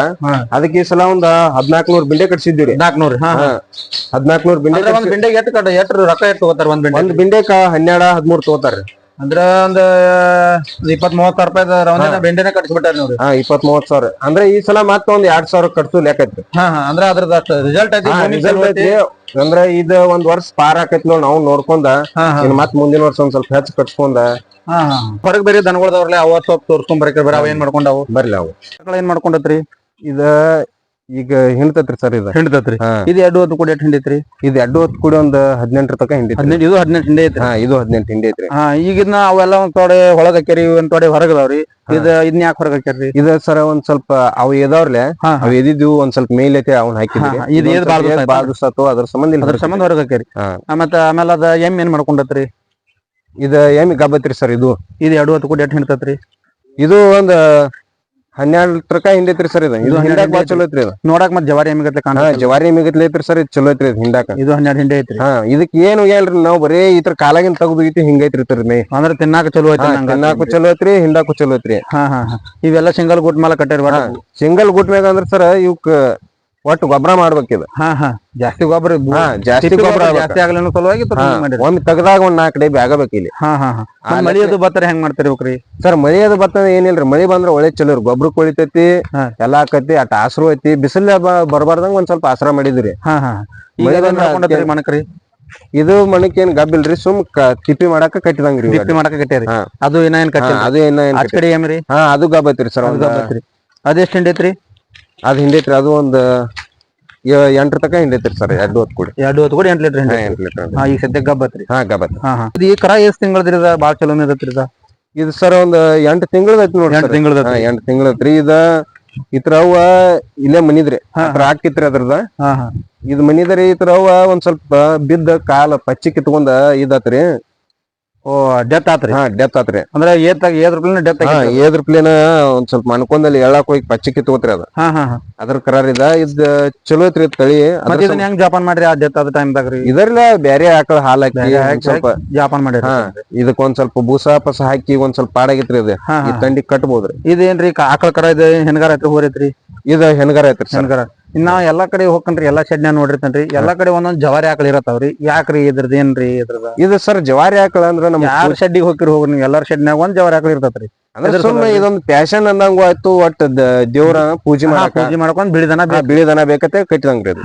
ಅದಕ್ಕೆ ಈ ಸಲ ಒಂದ್ 1400 ಬಿಂಡೆ ಕಟ್ಸಿದ್ವಿ. 1400 ಬಿಂಡೆ. ಬಿಂಡೆಗೆ ಎಷ್ಟು ರೊಕ್ಕ ಎಷ್ಟು ತಗೋತಾರ? ಒಂದ್ ಬಿಂಡೆಕ 12-13 ತಗೋತಾರ್ರಿ. ಅಂದ್ರ ಒಂದ್ 20-30 ರೂಪಾಯಿ ರೌಂದಿನ ಬೆಂಡೆನ ಕಟ್ಸ್ಬಿಟ್ಟಾರ ನೋಡ್ರಿ. 20-30 ಸಾವಿರ. ಅಂದ್ರೆ ಈ ಸಲ ಮತ್ತ ಒಂದ್ 2 ಸಾವಿರ ಕಟ್ಸು ಲೆಕ್ಕ ಐತ್ರಿ. ಅಂದ್ರ ಅದ್ರದ್ದು ರಿಸಲ್ಟ್ ಐತಿ. ಅಂದ್ರ ಇದ್ ಒಂದ್ ವರ್ಷ ಪಾರ್ ಆಕೈತಿ ನೋಡ್, ನಾವು ನೋಡ್ಕೊಂಡ ಮತ್ ಮುಂದಿನ ವರ್ಷ ಒಂದ್ ಸ್ವಲ್ಪ ಹೆಚ್ಚು ಕಟ್ಸ್ಕೊಂಡ. ಹೊರಗ್ ಬೇರೆ ದನಗಳದವ್ರಲ್ಲ ಅವ ಸ್ವಲ್ಪ ತೋರ್ಸ್ಕೊಂಡ್ ಬರಕ ಬರ ಅವ ಏನ್ ಮಾಡ್ಕೊಂಡಾವು? ಬರ್ಲಿ ಅವು ಏನ್ ಮಾಡ್ಕೊಂಡತ್ರಿ? ಇದ ಈಗ ಹಿಂಡ್ತತ್ರಿ ಸರ್. ಹಿಂಡ್ತತ್ರಿ. ಇದು 2 ಹೊತ್ತು ಕೂಡ ಎಷ್ಟು ಹಿಂಡೈತ್ರಿ? ಇದು 2 ಹೊತ್ತು ಕೂಡ ಒಂದ್ 18 ತಕ ಹಿಂಡೈತ್ರಿ. ಇದು 18 ಹಿಂಡಿ ಐತ್ರಿ. ಇದು 18 ಹಿಂಡಿ ಐತ್ರಿ. ಈಗಿನ ಅವೆಲ್ಲ ಒಂದ್ ತೊಡೆ ಒಳಗ್ ಹಾಕ್ಯಾರಿ, ಒಂದ್ ತೊಡೆ ಹೊರಗದಾವ್ರಿ. ಇದನ್ನ ಯಾಕೆ ಹೊರಗ್ ಹಾಕ್ಯಾರ್ರಿ? ಇದ ಸರ ಒಂದ್ ಸ್ವಲ್ಪ ಅವ್ ಎದಾವ್ರಲೆ ಅವ್ ಎದಿದ್ವು ಒಂದ್ ಸ್ವಲ್ಪ ಮೇಲೈತೆ ಅವ್ನ ಹಾಕಿದ್ರಿ. ಅದ್ರ ಸಂಬಂಧ ಹೊರಗ್ ಹಾಕ್ಯಾರಿ. ಮತ್ತ ಆಮೇಲೆ ಅದ ಏನ್ ಮಾಡ್ಕೊಂಡತ್ರಿ? ಇದ ಗಬ್ಬತ್ರಿ ಸರ್. ಇದು 2 ಹೊತ್ತು ಕೂಡ ಎಷ್ಟು ಹಿಂಡ್ತತ್ರಿ? ಇದು ಒಂದ್ 12 ತನಕ ಹಿಂಡೈತ್ರಿ ಸರ್. ಇದು ಹಿಂಡಾಕ್ ಬಾಳ ಚಲೋ ಐತ್ರಿ. ನೋಡಾಕ್ ಮತ್ ಜವಾರಿ ಎಮ್ಮಿಗತ್ಲೆ ಜವಾರಿ ಎಮ್ಮಿಗತ್ಲೆ ಐತ್ರಿ ಸರ್. ಇದು ಚಲೋ ಐತ್ರಿ ಹಿಂಡಾಕ. ಇದು 12 ಹಿಂಡಿ ಐತ್ರಿ. ಇದಕ್ ಏನು ಹೇಳ್ರಿ, ನಾವ್ ಬರೀ ಇತರ ಕಾಲಾಗಿನ್ ತಗದು ಐತಿ ಹಿಂಗೈತ್ರಿ ಮೇ. ಅಂದ್ರೆ ತಿನ್ನಾಕ ಚಲೋ ಐತಿ. ತಿನ್ನಾಕು ಚಲೋ ಐತ್ರಿ, ಹಿಂಡಾಕು ಚಲೋ ಐತ್ರಿ. ಇವೆಲ್ಲ ಸಿಂಗಲ್ ಗುಟ್ ಮೇಲೆ ಕಟ್ಟಾರ. ಸಿಂಗಲ್ ಗುಟ್ ಮ್ಯಾಗ ಅಂದ್ರ ಸರ್ ಇವಕ್ ಒಟ್ಟು ಗೊಬ್ಬರ ಮಾಡ್ಬೇಕಿದ. ಜಾಸ್ತಿ ಗೊಬ್ಬರ ಜಾಸ್ತಿ ಆಗ್ಲಿ ಸಲುವಾಗಿ ಒಮ್ಮೆ ತೆಗದಾಗ ಒಂದ್ 4 ಡಬ್ಬಿ ಆಗಬೇಕು ಇಲ್ಲಿ. ಮಳಿ ಅದು ಬತ್ತರ ಹೆಂಗ್ ಮಾಡ್ತಿರ್ಬೇಕ್ರಿ ಸರ್? ಮಳಿ ಅದು ಬತ್ತ ಏನಿಲ್ರಿ. ಮಳಿ ಬಂದ್ರ ಒಳ್ಳೆ ಚಲೋ ಗೊಬ್ಬರ ಕೊಳಿತೈತಿ, ಎಲ್ಲಾ ಆಕತಿ. ಅಟ್ ಆಸರು ಐತಿ. ಬಿಸಿಲ ಬರ್ಬಾರ್ದಂಗ ಒಂದ್ ಸ್ವಲ್ಪ ಆಸರ ಮಾಡಿದ್ರಿ. ಮಣಕ್ರಿ ಇದು ಮಣಕ್ ಏನ್ ಗಬ್ಬಿಲ್ರಿ, ಸುಮ್ ತಿಪ್ಪಿ ಮಾಡಾಕ ಕಟ್ಟಿದಂಗ್ರಿ. ತಿಪ್ಪಿ ಮಾಡಾಕ ಕಟ್ಟ್ಯಾರಿ. ಅದು ಅದು ಗಬ್ಬತ್ರಿ ಸರ್. ಅದೆಷ್ಟ್ ಹಿಂಡೈತ್ರಿ? ಅದ್ ಹಿಂಡೈತ್ರಿ. ಅದು ಒಂದ್ 8 ತಕ ಹಿಂಡೈತ್ರಿ ಸರ್. 2 ಹೊತ್ತು ಕೂಡಿ 8 ಲೀಟರ್. ಈಗ ಸದ್ಯ ಗಬ್ಬತ್ರಿ. ಗಬ್ಬತ್. ಈ ಕರ ಎಷ್ಟ್ ತಿಂಗಳದ್ರಿ? ಬಾಳ ಚಲೋ ಐತ್ರಿ ಇದು ಸರ್. ಒಂದ್ 8 ತಿಂಗಳದೈತಿ ನೋಡ್ರಿ. 8 ತಿಂಗಳದ. 8 ತಿಂಗಳೈತ್ರಿ. ಇತರ ಅವ್ವ ಇಲ್ಲೇ ಮನಿದ್ರಿ ಹಾಕಿತ್ರಿ ಅದ್ರದ. ಇದ್ ಮನಿದ್ರಿ. ಇತರ ಅವ್ವ ಒಂದ್ ಸ್ವಲ್ಪ ಬಿದ್ದ ಕಾಲ ಪಚ್ಚಿ ಕಿತ್ಕೊಂಡ ಇದಾತ್ರಿ. ಡೆತ್ ಆತ್ರಿ. ಡೆತ್ ಆತ್ರಿ. ಅಂದ್ರೆ ಏದ್ರ ಪ್ಲೇನ ಒಂದ್ ಸ್ವಲ್ಪ ಮನ್ಕೊಂದಲ್ಲಿ ಎಳ್ಳಾಕ್ ಹೋಗಿ ಪಚ್ಚಿ ಕಿತ್ಕೋತ್ರಿ ಅದ. ಅದ್ರ ಕರಾರಿದ. ಇದ್ ಚಲೋ ಐತ್ರಿ ತಳಿ. ಹೆಂಗ್ ಜಾಪಾನ್ ಮಾಡ್ರಿ ಆ ಡೆತ್ ಆದ ಟೈಮ್ದಾಗ್ರಿ? ಇದರ್ಲ ಬ್ಯಾರೆ ಆಕಳ ಹಾಲ್ ಹಾಕಿ ಸ್ವಲ್ಪ ಜಾಪಾನ್ ಮಾಡ್ರಿ. ಇದಕ್ ಒಂದ್ ಸ್ವಲ್ಪ ಬೂಸ ಪಸ ಹಾಕಿ ಒಂದ್ ಸ್ವಲ್ಪ ಪಾಡಾಗಿತ್ರಿ. ಅದ ಈ ತಂಡಿ ಕಟ್ಬೋದ್ರಿ. ಇದೇನ್ರಿ ಆಕಳ ಕರ ಇದೆ? ಹೆಣ್ಗಾರ ಐತ್ರಿ ಹೋರೈತ್ರಿ? ಇದ ಹೆಣ್ಗಾರ ಐತ್ರಿ. ಹೆಣ್ಗಾರ. ಇನ್ನ ಎಲ್ಲಾ ಕಡೆ ಹೋಗ್ಕನ್ರಿ, ಎಲ್ಲಾ ಶೆಡ್ನ್ಯಾಗ ನೋಡಿರ್ತೇನ್ರಿ. ಎಲ್ಲಾ ಕಡೆ ಒಂದೊಂದ್ ಜವಾರಿ ಆಕಳ ಇರತ್ತಾವ್ರಿ. ಯಾಕ್ರಿ ಇದ್ರದ್ ಏನ್ರಿ ಇದ್ರದ? ಇದು ಸರ್ ಜವಾರಿ ಆಕಳ ಅಂದ್ರ ನಮ್ ಯಾರ ಶೆಡ್ಡಿಗೆ ಹೋಗಿರಿ ಹೋಗ್ರಿ ನೀವು, ಎಲ್ಲಾರ ಶೆಡ್ನ್ಯಾಗ ಒಂದ್ ಜವಾರಿ ಆಕಳ ಇರ್ತತ್ರಿ. ಅಂದ್ರೆ ಸುಮ್ಮನೆ ಇದೊಂದು ಪ್ಯಾಶನ್ ಅಂದಂಗ ಆಯ್ತು. ಒಟ್ಟ ದೇವ್ರ ಪೂಜೆ ಮಾಡ್ಕೊಂಡ್ ಬಿಳಿ ದನ ಬೇಕತ್ತೆ ಕಟ್ಟಿದಂಗ್ರಿ.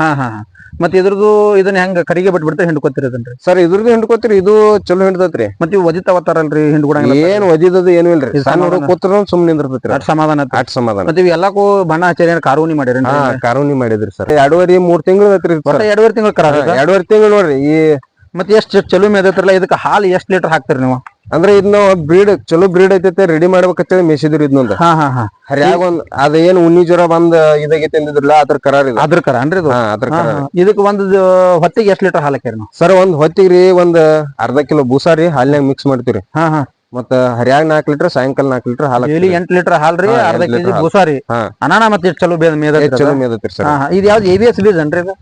ಮತ್ ಇದ್ರದ್ದು ಇದನ್ನ ಹೆಂಗ ಕರಿಗೆ ಬಿಟ್ಬಿಡ್ತಾರೆ ಹಿಂಡ್ಕೊತೀರಿ ಅದನ್ರಿ? ಸರ್ ಇದ್ರದ್ದು ಹಿಂಡ್ಕೊತೀರಿ. ಇದು ಚಲೋ ಹಿಂಡ್ತತ್ರಿ. ಮತ್ ಇವ್ ಒದಿತಾವತ್ತಾರಲ್ರಿ ಹಿಂಡ್ಕೊಡಂಗ? ಏನ್ ಒದಿದದು ಏನು ಇಲ್ರಿ. ಸಣ್ಣ ಹುಡುಗ ಕೂತ್ರ ಸುಮ್ನೆ ನಿಂದಿರ್ತೈತ್ರಿ. ಅಟ್ ಸಮಾಧಾನ. ಮತ್ತೆ ಇವ್ ಎಲ್ಲಾಕು ಬಣ್ಣ ಹಚ್ಚಿ ಕಾರುಣಿ ಮಾಡಿರಿ? ಕಾರುಣಿ ಮಾಡಿದ್ರಿ ಸರ್. 2.5-3 ತಿಂಗಳು ಐತ್ರಿ. 2.5 ತಿಂಗಳು ಕರ. 2.5 ತಿಂಗಳು ನೋಡ್ರಿ. ಮತ್ತೆ ಎಷ್ಟ್ ಚಲೋ ಮೇದತ್ರಲ್ಲ. ಇದಕ್ಕೆ ಹಾಲು ಎಷ್ಟ್ ಲೀಟರ್ ಹಾಕ್ತಿರಿ ನೀವು? ಅಂದ್ರೆ ಇದನ್ನ ಬ್ರೀಡ್ ಚಲೋ ಬ್ರೀಡ್ ಐತೈತೆ ರೆಡಿ ಮಾಡ್ಬೇಕಂತೇಳಿ ಮೇಸಿದ್ರಿ ಇದನ್ನೊಂದ್ ಹಾ ಹಾ ಹಾ ಹರಿಯಾಗ ಒಂದ್ ಅದೇನ್ ಉಣ್ಣಿ ಜ್ವರ ಬಂದ್ ಇದಾಗೈತೆ ಅಂದಿದ್ರಲ್ಲ ಅದ್ರ ಕರಾರ್ ಇದು. ಅದ್ರ ಕರ ಅನ್ರಿ ಇದು? ಅದ್ರ ಹಾ, ಕರಾರ್. ಹಾ. ಇದಕ್ ಒಂದು ಹೊತ್ತಿಗೆ ಎಷ್ಟ್ ಲೀಟರ್ ಹಾಲು ಹಾಕ್ಯಾರ ನಾವು? ಸರ್ ಒಂದ್ ಹೊತ್ತಿಗ್ರಿ ಒಂದ್ ಅರ್ಧ ಕಿಲೋ ಬೂಸಾರಿ ಹಾಲ್ನಾಗ ಮಿಕ್ಸ್ ಮಾಡ್ತೀವ್ರಿ. ಹಾ ಹಾ ಮತ್ತ ಹರಿಯಾಗ 4 ಲೀಟರ್ ಸಾಯಂಕಾಲ 4 ಲೀಟರ್ ಹಾಲ್ ಡೈಲಿ 8 ಲೀಟರ್ ಹಾಲ್ರಿ, ಹಾ, ಅರ್ಧ 8 ಕೆಜಿ ಲೀಟರ್ ಹಾಲು. ಬೂಸಾರಿ. ಹಾ ಅನಾನ ಮತ್ತೆ ಎಷ್ಟ್ ಚಲೋ ಮೇದತ್ರಿ ಚಲೋ ಮೇದತ್ರಿ ಸರ್. ಇದು ಯಾವ್ದು ABS ಬೀಜ ಅನ್ರಿ ಇದು?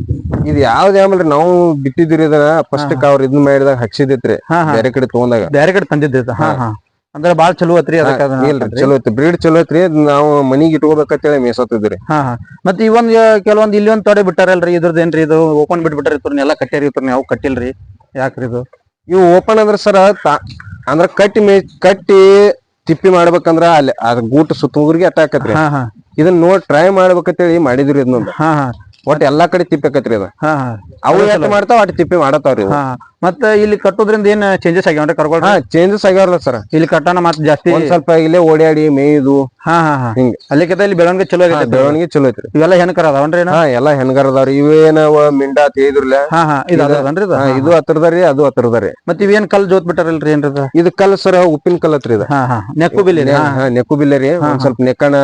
ಇದು ಯಾವ್ದು ಯಾಮಲ್ರಿ ನಾವು ಬಿತ್ತಿದಿರಿ ಇದನ್ನ ಫಸ್ಟ್ ಅವ್ರ ಇದನ್ನ ಮಾಡಿದಾಗ ಹಚ್ಚಿದಿತ್ರಿ ಬೇರೆ ಕಡೆ ತಗೊಂಡಾಗ ಬೇರೆ ಕಡೆ ತಂದಿದ್ದ. ಹಾ ಹಾ ಅಂದ್ರೆ ಬಾಳ ಚಲೋ ಐತ್ರಿ ಅದಕ್ಕ? ಇಲ್ರಿ ಚಲೋ ಐತಿ ಬ್ರೀಡ್ ಚಲೋ ಐತ್ರಿ ನಾವು ಮನಿಗ್ ಇಟ್ಕೋಬೇಕಂತೇಳಿ ಮೇಸತ್ತಿದ್ರಿ. ಹಾ ಹಾ ಮತ್ತೆ ಇವೊಂದ್ ಕೆಲವೊಂದ್ ಇಲ್ಲಿ ಒಂದ್ ತೊಡೆ ಬಿಟ್ಟಾರಲ್ರಿ, ಇದ್ರದ್ದು ಏನ್ರಿ ಇದು? ಓಪನ್ ಬಿಟ್ಬಿಟ್ಟಾರ ಇವ್ರನ್ನ ಎಲ್ಲಾ ಕಟ್ಟ್ಯಾರಿ, ಇವ್ರನ್ನ ಯಾವ ಕಟ್ಟಿಲ್ರಿ ಯಾಕ್ರಿ ಇದು? ಇವು ಓಪನ್ ಅಂದ್ರ ಸರ್ ಅಂದ್ರ ಕಟ್ಟಿ ತಿಪ್ಪಿ ಮಾಡ್ಬೇಕಂದ್ರ ಅಲ್ಲಿ ಅದ್ ಗೂಟ ಸುತ್ತಮುಗ್ರಿಗೆ ಅಟ್ಟಾಕತ್ರಿ. ಹಾ ಹಾ ಇದನ್ನ ನೋಡ್ ಟ್ರೈ ಮಾಡ್ಬೇಕಂತೇಳಿ ಮಾಡಿದ್ರಿ ಇದನ್ನೊಂದು. ಹಾ ಹಾ ಒಟ್ ಎಲ್ಲಾ ಕಡೆ ತಿಪ್ಪಕತ್ರಿ ಅದ. ಹಾ ಹಾ ಅವು ಎಟ್ ಮಾಡ್ತಾವ ಅಟ್ ತಿಪ್ಪಿ ಮಾಡತಾವ್ರಿ. ಹಾ ಮತ್ತ ಇಲ್ಲಿ ಕಟ್ಟೋದ್ರಿಂದ ಏನ್ ಚೇಂಜಸ್ ಆಗ್ಯಾವ್ರಿ ಕರ್ಗೋಳ? ಚೇಂಜಸ್ ಆಗ್ಯಾವಲ್ಲ ಸರ್. ಇಲ್ಲಿ ಕಟ್ಟನ ಮತ್ ಜಾಸ್ತಿ ಒಂದ್ ಸ್ವಲ್ಪ ಇಲ್ಲೇ ಓಡಾಡಿ ಮೇಯ್ದು. ಹಾ ಹಾ ಹಾ ಹಿಂಗ ಅಲ್ಲಿಕಿಂತ ಇಲ್ಲಿ ಬೆಳವಣಿಗೆ ಚಲೋ ಆಗೈತೆ. ಬೆಳವಣಿಗೆ ಚಲೋ ಐತ್ರಿ. ಇವೆಲ್ಲ ಹೆಣ್ಕರ ಅದಾವನ್ರಿ? ಹಾ ಎಲ್ಲಾ ಹೆಣ್ಗಾರ ಅದಾವ್ರಿ. ಇವೇನವ ಮಿಂಡಾ ತೇದ್ರಲ್ಲ. ಹಾ ಹಾ ಇದು ಅದಾವನ್ರಿ? ಇದು ಹತ್ರದಾರಿ ಅದು ಹತ್ರದಾರಿ. ಮತ್ ಇವೇನ್ ಕಲ್ ಜೋತ್ ಬಿಟ್ಟಾರಲ್ರಿ ಏನ್ರಿ? ಇದು ಕಲ್ ಸರ್ ಉಪ್ಪಿನ ಕಲ್ ಹತ್ರಿ ಇದು. ಹಾ ಹಾ ನೆಕ್ಕು ಬಿಲ್ಲಿ ನೆಕ್ಕು ಬಿಲ್ಲರಿ. ಒಂದ್ ಸ್ವಲ್ಪ ನೆಕ್ಕಣ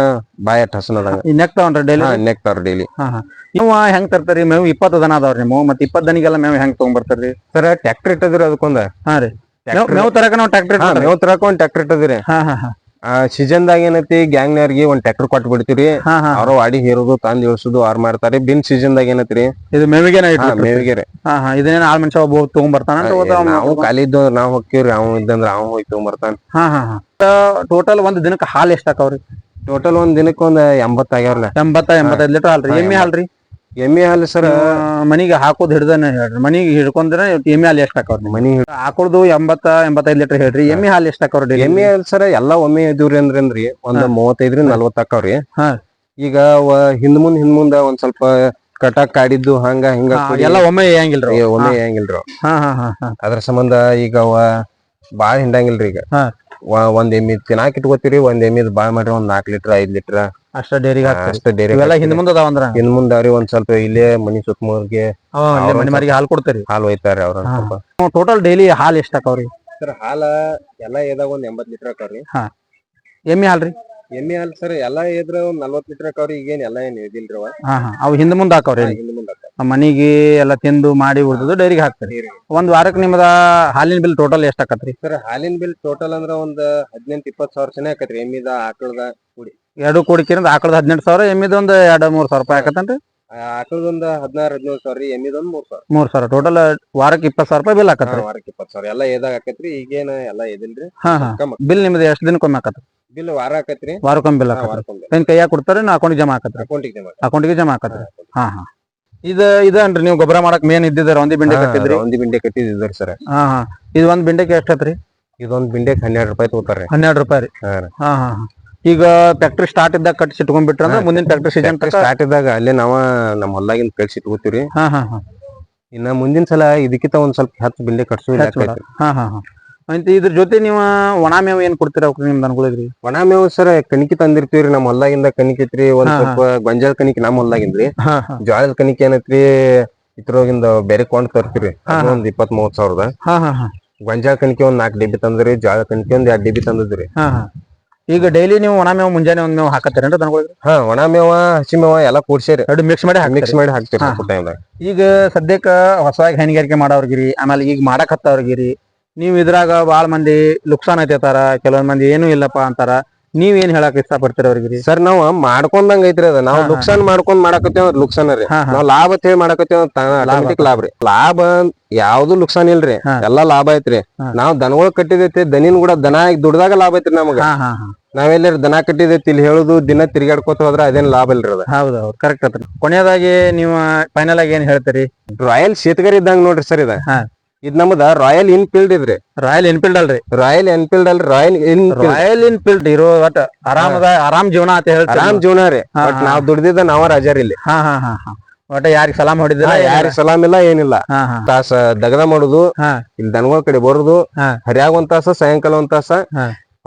ಬಾಯಟ್ ಹಸನದಂಗ ನೆಕ್ತಾವನ್ರಿ ಡೈಲಿ? ನೆಕ್ತಾವ್ರಿ ಡೈಲಿ. ಹಾ ಹಾ ನೀವು ಹೆಂಗ್ ತರ್ತಾರಿ ಮೇವು? 20 ದನ ಅದಾವ್ರಿ ನೀವು, ಮತ್ 20 ದನಿಗೆಲ್ಲ ಮೇವು ಹೆಂಗ್ ತಗೊಂಡ್ಬರ್ತಾರ್ರಿ? Sir tractor ಇಟ್ಟದ್ರಿ ಅದಕ್ಕೊಂದ. ಹಾ ರೀ ಮೇವು ತರಕ ನಾವು ಟ್ರ್ಯಾಕ್ಟರ್ ಮೇವ್ ತರಕ ಒಂದ್ ಟ್ರ್ಯಾಕ್ಟರ್ ಇಟ್ಟದ್ರಿ. ಹಾ ಹಾ ಹಾ ಸೀಸನ್ದಾಗ ಏನೈತಿ ಗ್ಯಾಂಗ್ನವ್ರಿಗೆ ಒಂದ್ ಟ್ರ್ಯಾಕ್ಟರ್ ಕೊಟ್ಟು ಬಿಡ್ತೀರಿ. ಅವ್ರ ವಾಡಿ ಹೇರೋದು ತಂದ್ ಇಳಿಸೋದು ಅವ್ರ ಮಾಡ್ತಾರೆ. ಬಿನ್ ಸೀಸನ್ದಾಗ ಏನೈತ್ರಿ ಇದು ಮೇವಿಗೆ ಮೇವಿಗೆ. ಹಾ ಹಾ ಇದನ್ನೇನ ಆಳ್ ಮನುಷ್ಯ ಒಬ್ಬ ತಗೊಂಡ್ಬರ್ತಾನ? ನಾವು ಖಾಲಿ ಇದ್ದು ನಾವ್ ಹೋಗ್ತೀವ್ರಿ, ಅವ್ ಇದ್ದಂದ್ರ ಅವ್ ಹೋಗಿ ತಗೊಂಡ್ಬರ್ತಾನ. ಹಾ ಹಾ ಹಾ ಟೋಟಲ್ ಒಂದ್ ದಿನಕ್ಕೆ ಹಾಲ್ ಎಷ್ಟ್ ಹಾಕಾವ್ರಿ? ಟೋಟಲ್ ಒಂದ್ ದಿನಕ್ಕೆ ಒಂದ್ 80 ಆಗ್ಯಾವ್ರಲ್ಲ. 85 ಲೀಟರ್ ಹಾಲ್ರಿ. ಎಮ್ಮಿ ಹಾಲ್ರಿ? ಎಮ್ಮಿ ಹಾಲು ಸರ್ ಮನಿಗೆ ಹಾಕೋದ್ ಹಿಡ್ದನ ಹೇಳ್ರಿ. ಮನಿಗೆ ಹಿಡ್ಕೊಂಡ್ರೆ ಎಮ್ಮಿ ಹಾಲು ಎಷ್ಟ್ ಹಾಕವ್ರಿ? ಮನಿ ಹಾಕೊಳ್ದು 80-85 ಲೀಟರ್ ಹೇಳ್ರಿ. ಎಮ್ಮಿ ಹಾಲು ಎಷ್ಟ್ ಹಾಕವ್ರಿ? ಎಮ್ಮಿ ಹಾಲು ಸರ್ ಎಲ್ಲಾ ಒಮ್ಮೆ ಇದ್ವ್ರಿ ಅಂದ್ರಿ ಒಂದ್ 35-40 ಹಾಕಾವ್ರಿ. ಈಗ ಹಿಂದ್ ಮುಂದ ಒಂದ್ ಸ್ವಲ್ಪ ಕಟಾಕ್ ಕಾಡಿದ್ದು ಹಂಗ ಹಿಂಗ ಎಲ್ಲ ಒಮ್ಮೆ ಹೇಯಂಗಿಲ್ರಿ? ಒಮ್ಮೆ ಹೇಯಂಗಿಲ್ರಿ. ಹಾ ಹಾ ಹಾ ಅದ್ರ ಸಂಬಂಧ ಈಗ ಬಾಳ್ ಹಿಂಡಂಗಿಲ್ರಿ. ಈಗ ಒಂದ್ ಎಮ್ಮಿ ತಿನ್ನಾಕ್ ಇಟ್ಕೋತೀರಿ. ಒಂದ್ ಎಮ್ಮಿದ್ ಬಾಳ್ ಮಾಡ್ರಿ ಒಂದ್ 4 ಲೀಟರ್ 5 ಲೀಟರ್ ಅಷ್ಟ ಡೇರಿಗೆ ಹಿಂದ್ ಮುಂದ ಅದಾವಂದ್ರ ಹಿಂದ್ ಮುಂದಾರಿ. ಒಂದ್ ಸ್ವಲ್ಪ ಇಲ್ಲೇ ಮನಿ ಸುತ್ತಮುತ್ತಲಿಗೆ ಮನಿ ಮಾರಿಗೆ ಹಾಲು ಕೊಡ್ತಾರಿ, ಹಾಲು ಒಯ್ತಾರ ಅವ್ರ. ಟೋಟಲ್ ಡೈಲಿ ಹಾಲ್ ಎಷ್ಟ್ ಹಾಕವ್ರಿ ಸರ್? ಹಾಲ ಎಲ್ಲಾ ಎದಾಗ ಒಂದ್ 80 ಲೀಟರ್ ಹಾಕವ್ರಿ. ಎಮ್ಮಿ ಹಾಲ್ರಿ? ಎಮ್ಮಿ ಹಾಲ್ ಸರ್ ಎಲ್ಲಾ ಇದ್ರ ಒಂದ್ 40 ಲೀಟರ್ ಹಾಕವ್ರಿ. ಈಗೇನ್ ಎಲ್ಲಾ ಏನ್ ಇದಿಲ್ರಿ. ಅವ್ ಹಿಂದ್ ಮುಂದ್ ಹಾಕವ್ರಿ? ಮನಿಗೆ ಎಲ್ಲಾ ತಿಂದು ಮಾಡಿ ಉಳ್ದು ಡೈರಿಗೆ ಹಾಕ್ತಾರಿ. ಒಂದ್ ವಾರಕ್ಕೆ ನಿಮ್ದ ಹಾಲಿನ ಬಿಲ್ ಟೋಟಲ್ ಎಷ್ಟ್ ಆಕತ್ರಿ ಸರ್? ಹಾಲಿನ ಬಿಲ್ ಟೋಟಲ್ ಅಂದ್ರ ಒಂದ್ 18-20 ಸಾವಿರ ಚೆನ್ನ ಆಕತ್ರಿ. ಎಮ್ಮಿದ ಆಕಳದ ಕೂಡಿ 2 ಕೂಡಿಕಿರಿಂದ ಆಕಳದ 18,000, ಎಮ್ಮಿದ ಒಂದ್ 2-3 ಸಾವಿರ ರೂಪಾಯಿ ಆಕತ್ತನ್ರಿ? ಆಕಳದೊಂದ್ 16-17 ಸಾವಿರ ರೀ. ಎಮ್ಮಿದೊಂದ್ 3 ಸಾವಿರ. 3 ಸಾವಿರ ಟೋಟಲ್ ವಾರಕ್ಕೆ 20 ಸಾವಿರ ರೂಪಾಯಿ ಬಿಲ್ ಆಕತ್ರಿ? ವಾರಕ್ಕೆ 20 ಸಾವಿರ ಎಲ್ಲಾ ಎದಾಗ ಆಕತ್ರಿ. ಈಗೇನ ಎಲ್ಲಾ ಎದಿಲ್ರಿ. ಬಿಲ್ ನಿಮ್ದು ಎಷ್ಟ್ ದಿನಕ್ಕೊಮ್ಮೆ ಆಕತ್ರಿ? ಬಿಲ್ ವಾರ ಆಕತ್ರಿ. ವಾರಕ್ಕೊಮ್ಮೆ ಬಿಲ್ ಆಕತ್ರಿ? ಏನ್ ಕೈಯಾಗ ಕೊಡ್ತಾರ ಅಕೌಂಟ್ ಜಮಾ ಆಕತ್ರಿ? ಅಕೌಂಟಿಗೆ ಜಮಾ ಆಕತ್ರಿ. ಹಾ ಹಾ ಇದನ್ರಿ ನೀವು ಗೊಬ್ಬರ ಮಾಡಕ್ ಮೇನ್ ಇದ್ದಿದ್ದಾರ? ಒಂದಿ ಬಿಂಡೆ ಕಟ್ಟಿದ್ರಿ? ಒಂದಿ ಬಿಂಡೆ ಕಟ್ಟಿದ್ರಿ ಸರ್. ಹಾ ಹಾ ಇದು ಒಂದ್ ಬಿಂಡೆಗೆ ಎಷ್ಟ್ ಆತ್ರಿ? ಇದೊಂದ್ ಬಿಂಡೆಗೆ 12 ರೂಪಾಯಿ ತಗೋತಾರ್ರಿ. 12 ರೂಪಾಯಿ ರೀ? ಹಾ ಹಾ ಈಗ ಫ್ಯಾಕ್ಟ್ರಿ ಸ್ಟಾರ್ಟ್ ಇದ್ದಾಗ ಕಟ್ಟಿ ಇಟ್ಕೊಂಡ್ಬಿಟ್ರ ಅಂದ್ರೆ ಮುಂದಿನ ಫ್ಯಾಕ್ಟ್ರಿ ಸೀಸನ್ ಸ್ಟಾರ್ಟ್ ಇದ್ದಾಗ ಅಲ್ಲೇ ನಾವ ನಮ್ ಹೊಲ್ದಾಗಿಂದ ಕಳ್ಸಿ ಇಟ್ಕೋತೀವ್ರಿ. ಇನ್ನ ಮುಂದಿನ ಸಲ ಇದಕ್ಕಿಂತ ಒಂದ್ ಸ್ವಲ್ಪ 10 ಬಿಂಡೆ ಕಟ್ಸೋದು. ಇದ್ರ ಜೊತೆ ನೀವು ಒಣ ಮೇವು ಏನ್ ಕೊಡ್ತೀರ ನಿಮ್ ದನಗಳಿಗ್ರಿ? ಒಣ ಮೇವು ಸರ್ ಕಣಿಕಿ ತಂದಿರ್ತೀವ್ರಿ. ನಮ್ ಹೊಲ್ದಾಗಿಂದ ಕಣಿಕಿ ಐತ್ರಿ. ಒಂದ್ ಸ್ವಲ್ಪ ಗೊಂಜಾಳ ಕಣಿಕಿ ನಮ್ ಹೊಲ್ದಾಗಿಂದ್ರಿ. ಜೋಳದ ಕಣಿಕಿ ಏನೈತ್ರಿ ಇದ್ರೊಳಗಿಂದ ಬೇರೆ ಕೊಂಡ್ ತರ್ತೀರಿ. ಒಂದ್ 20-30 ಸಾವಿರದ. ಗೊಂಜಾಳ ಕಣಿಕಿ ಒಂದ್ 4 ಡಬ್ಬಿ ತಂದ್ರಿ. ಜೋಳದ ಕಣಿಕಿ ಒಂದ್ 2 ಡಬ್ಬಿ ತಂದಿದ್ರಿ. ಈಗ ಡೈಲಿ ನೀವು ಒಣ ಮೇವು ಮುಂಜಾನೆ ಒಂದ್ ಮೇವು ಹಾಕತ್ತೀರೇನ್ರಿ ದನಗಳಿಗೆ? ಒಣ ಮೇವ ಹಸಿ ಮೇವ ಎಲ್ಲಾ ಕೂಡ್ಸೇರಿ ಎರಡು ಮಿಕ್ಸ್ ಮಾಡಿ ಹಾಕ್ತಿರಿ. ಈಗ ಸದ್ಯಕ್ಕ ಹೊಸದಾಗಿ ಹೈನುಗಾರಿಕೆ ಮಾಡೋರ್ಗಿರಿ, ಆಮೇಲೆ ಈಗ ಮಾಡಕ್ ಹತ್ತವ್ರಿಗಿರಿ, ನೀವ್ ಇದ್ರಾಗ ಬಾಳ ಮಂದಿ ಲುಕ್ಸಾನ್ ಐತಾರ, ಕೆಲವೊಂದ್ ಮಂದಿ ಏನು ಇಲ್ಲಪ್ಪಾ ಅಂತಾರ. ನೀವ್ ಏನ್ ಹೇಳಕ್ ಇಷ್ಟ ಪಡ್ತೀರ ಅವ್ರಿಗೆ? ಸರ್ ನಾವ್ ಮಾಡ್ಕೊಂಡಂಗ ಐತ್ರಿ ಅದ. ನಾವ್ ಲುಕ್ಸಾನ್ ಮಾಡ್ಕೊಂಡ್ ಮಾಡಕತ್ತೇವ ಲುಕ್ಸಾನ್ ರೀ. ನಾವ್ ಲಾಭ ಅಂತ ಹೇಳಿ ಮಾಡಕತ್ತೇವ ಆಟೋಮೆಟಿಕ್ ಲಾಭ ರೀ. ಲಾಭ ಯಾವ್ದು ಲುಕ್ಸಾನ್ ಇಲ್ರಿ, ಎಲ್ಲಾ ಲಾಭ ಐತ್ರಿ. ನಾವ್ ದನಗಳು ಕಟ್ಟಿದೈತಿ, ದನಿನ್ ಕೂಡ ದನ ದುಡ್ದಾಗ ಲಾಭ ಐತ್ರಿ ನಮಗ. ನಾವೆಲ್ಲ ದನ ಕಟ್ಟಿದೈತಿ ಇಲ್ಲಿ ಹೇಳುದು ದಿನ ತಿರ್ಗಾಡ್ಕೋತ ಹೋದ್ರ ಅದೇನ್ ಲಾಭ ಇಲ್ರಿ ಅದ. ಹೌದೌದು ಕರೆಕ್ಟ್ ಆತ್ರಿ. ಕೊನೆಯದಾಗಿ ನೀವು ಫೈನಲ್ ಆಗಿ ಏನ್ ಹೇಳ್ತೀರಿ? ರಾಯಲ್ ಶೇತಗರಿ ಇದ್ದಂಗ ನೋಡ್ರಿ ಸರ್ ಇದ. ಇದ್ ನಮ್ದ ರಾಯಲ್ ಇನ್ಫೀಲ್ಡ್ ಇದ್ರಿ. ರಾಯಲ್ ಎನ್ಫೀಲ್ಡ್ ಅಲ್ರಿ? ರಾಯಲ್ ಎನ್ಫೀಲ್ಡ್ ಅಲ್ರಿ, ರಾಯಲ್ ಇನ್ಫೀಲ್ಡ್ ಇರೋ ಒಟ್ಟ ಆರಾಮ್ ಜೀವನ ಅಂತ ಹೇಳ್ತಾರೆ. ಆರಾಮ್ ಜೀವನ ರೀ. ಬಟ್ ನಾವ್ ದುಡ್ದಿದ್ದ ನಾವ ರಾಜಾರಿ ಇಲ್ಲಿ. ಒಟ್ಟ ಯಾರಿಗ್ ಸಲಾಮ್ ಹೊಡಿದ್ರ? ಯಾರಿಗ್ ಸಲಾಮ್ ಇಲ್ಲ ಏನಿಲ್ಲ. ತಾಸ ದಗದ ಮಾಡುದು, ಇಲ್ಲಿ ದನಗಳ ಕಡೆ ಬರುದು, ಹರಿಯಾಗ 1 ತಾಸ, ಸಾಯಂಕಾಲ 1 ತಾಸ,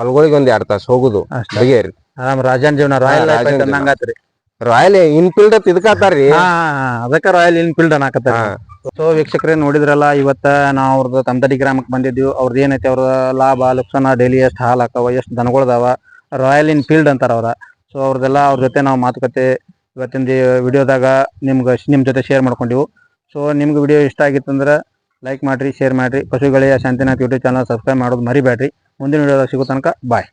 ಹೊಲ್ಗಳಿಗೆ ಒಂದ್ 2 ತಾಸ ಹೋಗುದು. ಆರಾಮ್ ರಾಜನ್ ಜೀವನ, ರಾಯಲ್ ಲೈಫ್ ಅನ್ನಂಗಾತ್ರಿ. ರಾಯಲ್ ಇನ್ಫೀಲ್ಡ್ ಅಂತ ಇದಕ್ಕಾತಾರ್ರಿ. ಅದಕ್ಕ ರಾಯಲ್ ಇನ್ಫೀಲ್ಡ್ ಅನ್ನಕತ್ತ. ಸೊ ವೀಕ್ಷಕರೇ ನೋಡಿದ್ರಲ್ಲ, ಇವತ್ತ ನಾವು ಅವ್ರದ್ದು ತಮ್ದಡಿ ಗ್ರಾಮಕ್ಕೆ ಬಂದಿದ್ದೀವಿ. ಅವ್ರದ್ದು ಏನೈತಿ ಅವ್ರ ಲಾಭ ಲುಕ್ಸಾನ, ಡೈಲಿ ಎಷ್ಟು ಹಾಲು ಹಾಕವ, ಎಷ್ಟು ದನಗಳದಾವ, ರಾಯಲ್ ಇನ್ಫೀಲ್ಡ್ ಅಂತಾರ ಅವ್ರ. ಸೊ ಅವ್ರದೆಲ್ಲ ಅವ್ರ ಜೊತೆ ನಾವು ಮಾತುಕತೆ ಇವತ್ತಿನ ವಿಡಿಯೋದಾಗ ನಿಮ್ ಜೊತೆ ಶೇರ್ ಮಾಡ್ಕೊಂಡಿವು. ಸೊ ನಿಮ್ಗೆ ವಿಡಿಯೋ ಇಷ್ಟ ಆಗಿತ್ತಂದ್ರೆ ಲೈಕ್ ಮಾಡ್ರಿ, ಶೇರ್ ಮಾಡ್ರಿ. ಪಶುಗಳಿಗೆ ಶಾಂತಿನಾಥ್ ಯೂಟ್ಯೂಬ್ ಚಾನಲ್ ಸಬ್ಸ್ಕ್ರೈಬ್ ಮಾಡೋದು ಮರಿಬೇಡ್ರಿ. ಮುಂದಿನ ವಿಡಿಯೋದಾಗ ಸಿಗೋ ತನಕ ಬಾಯ್.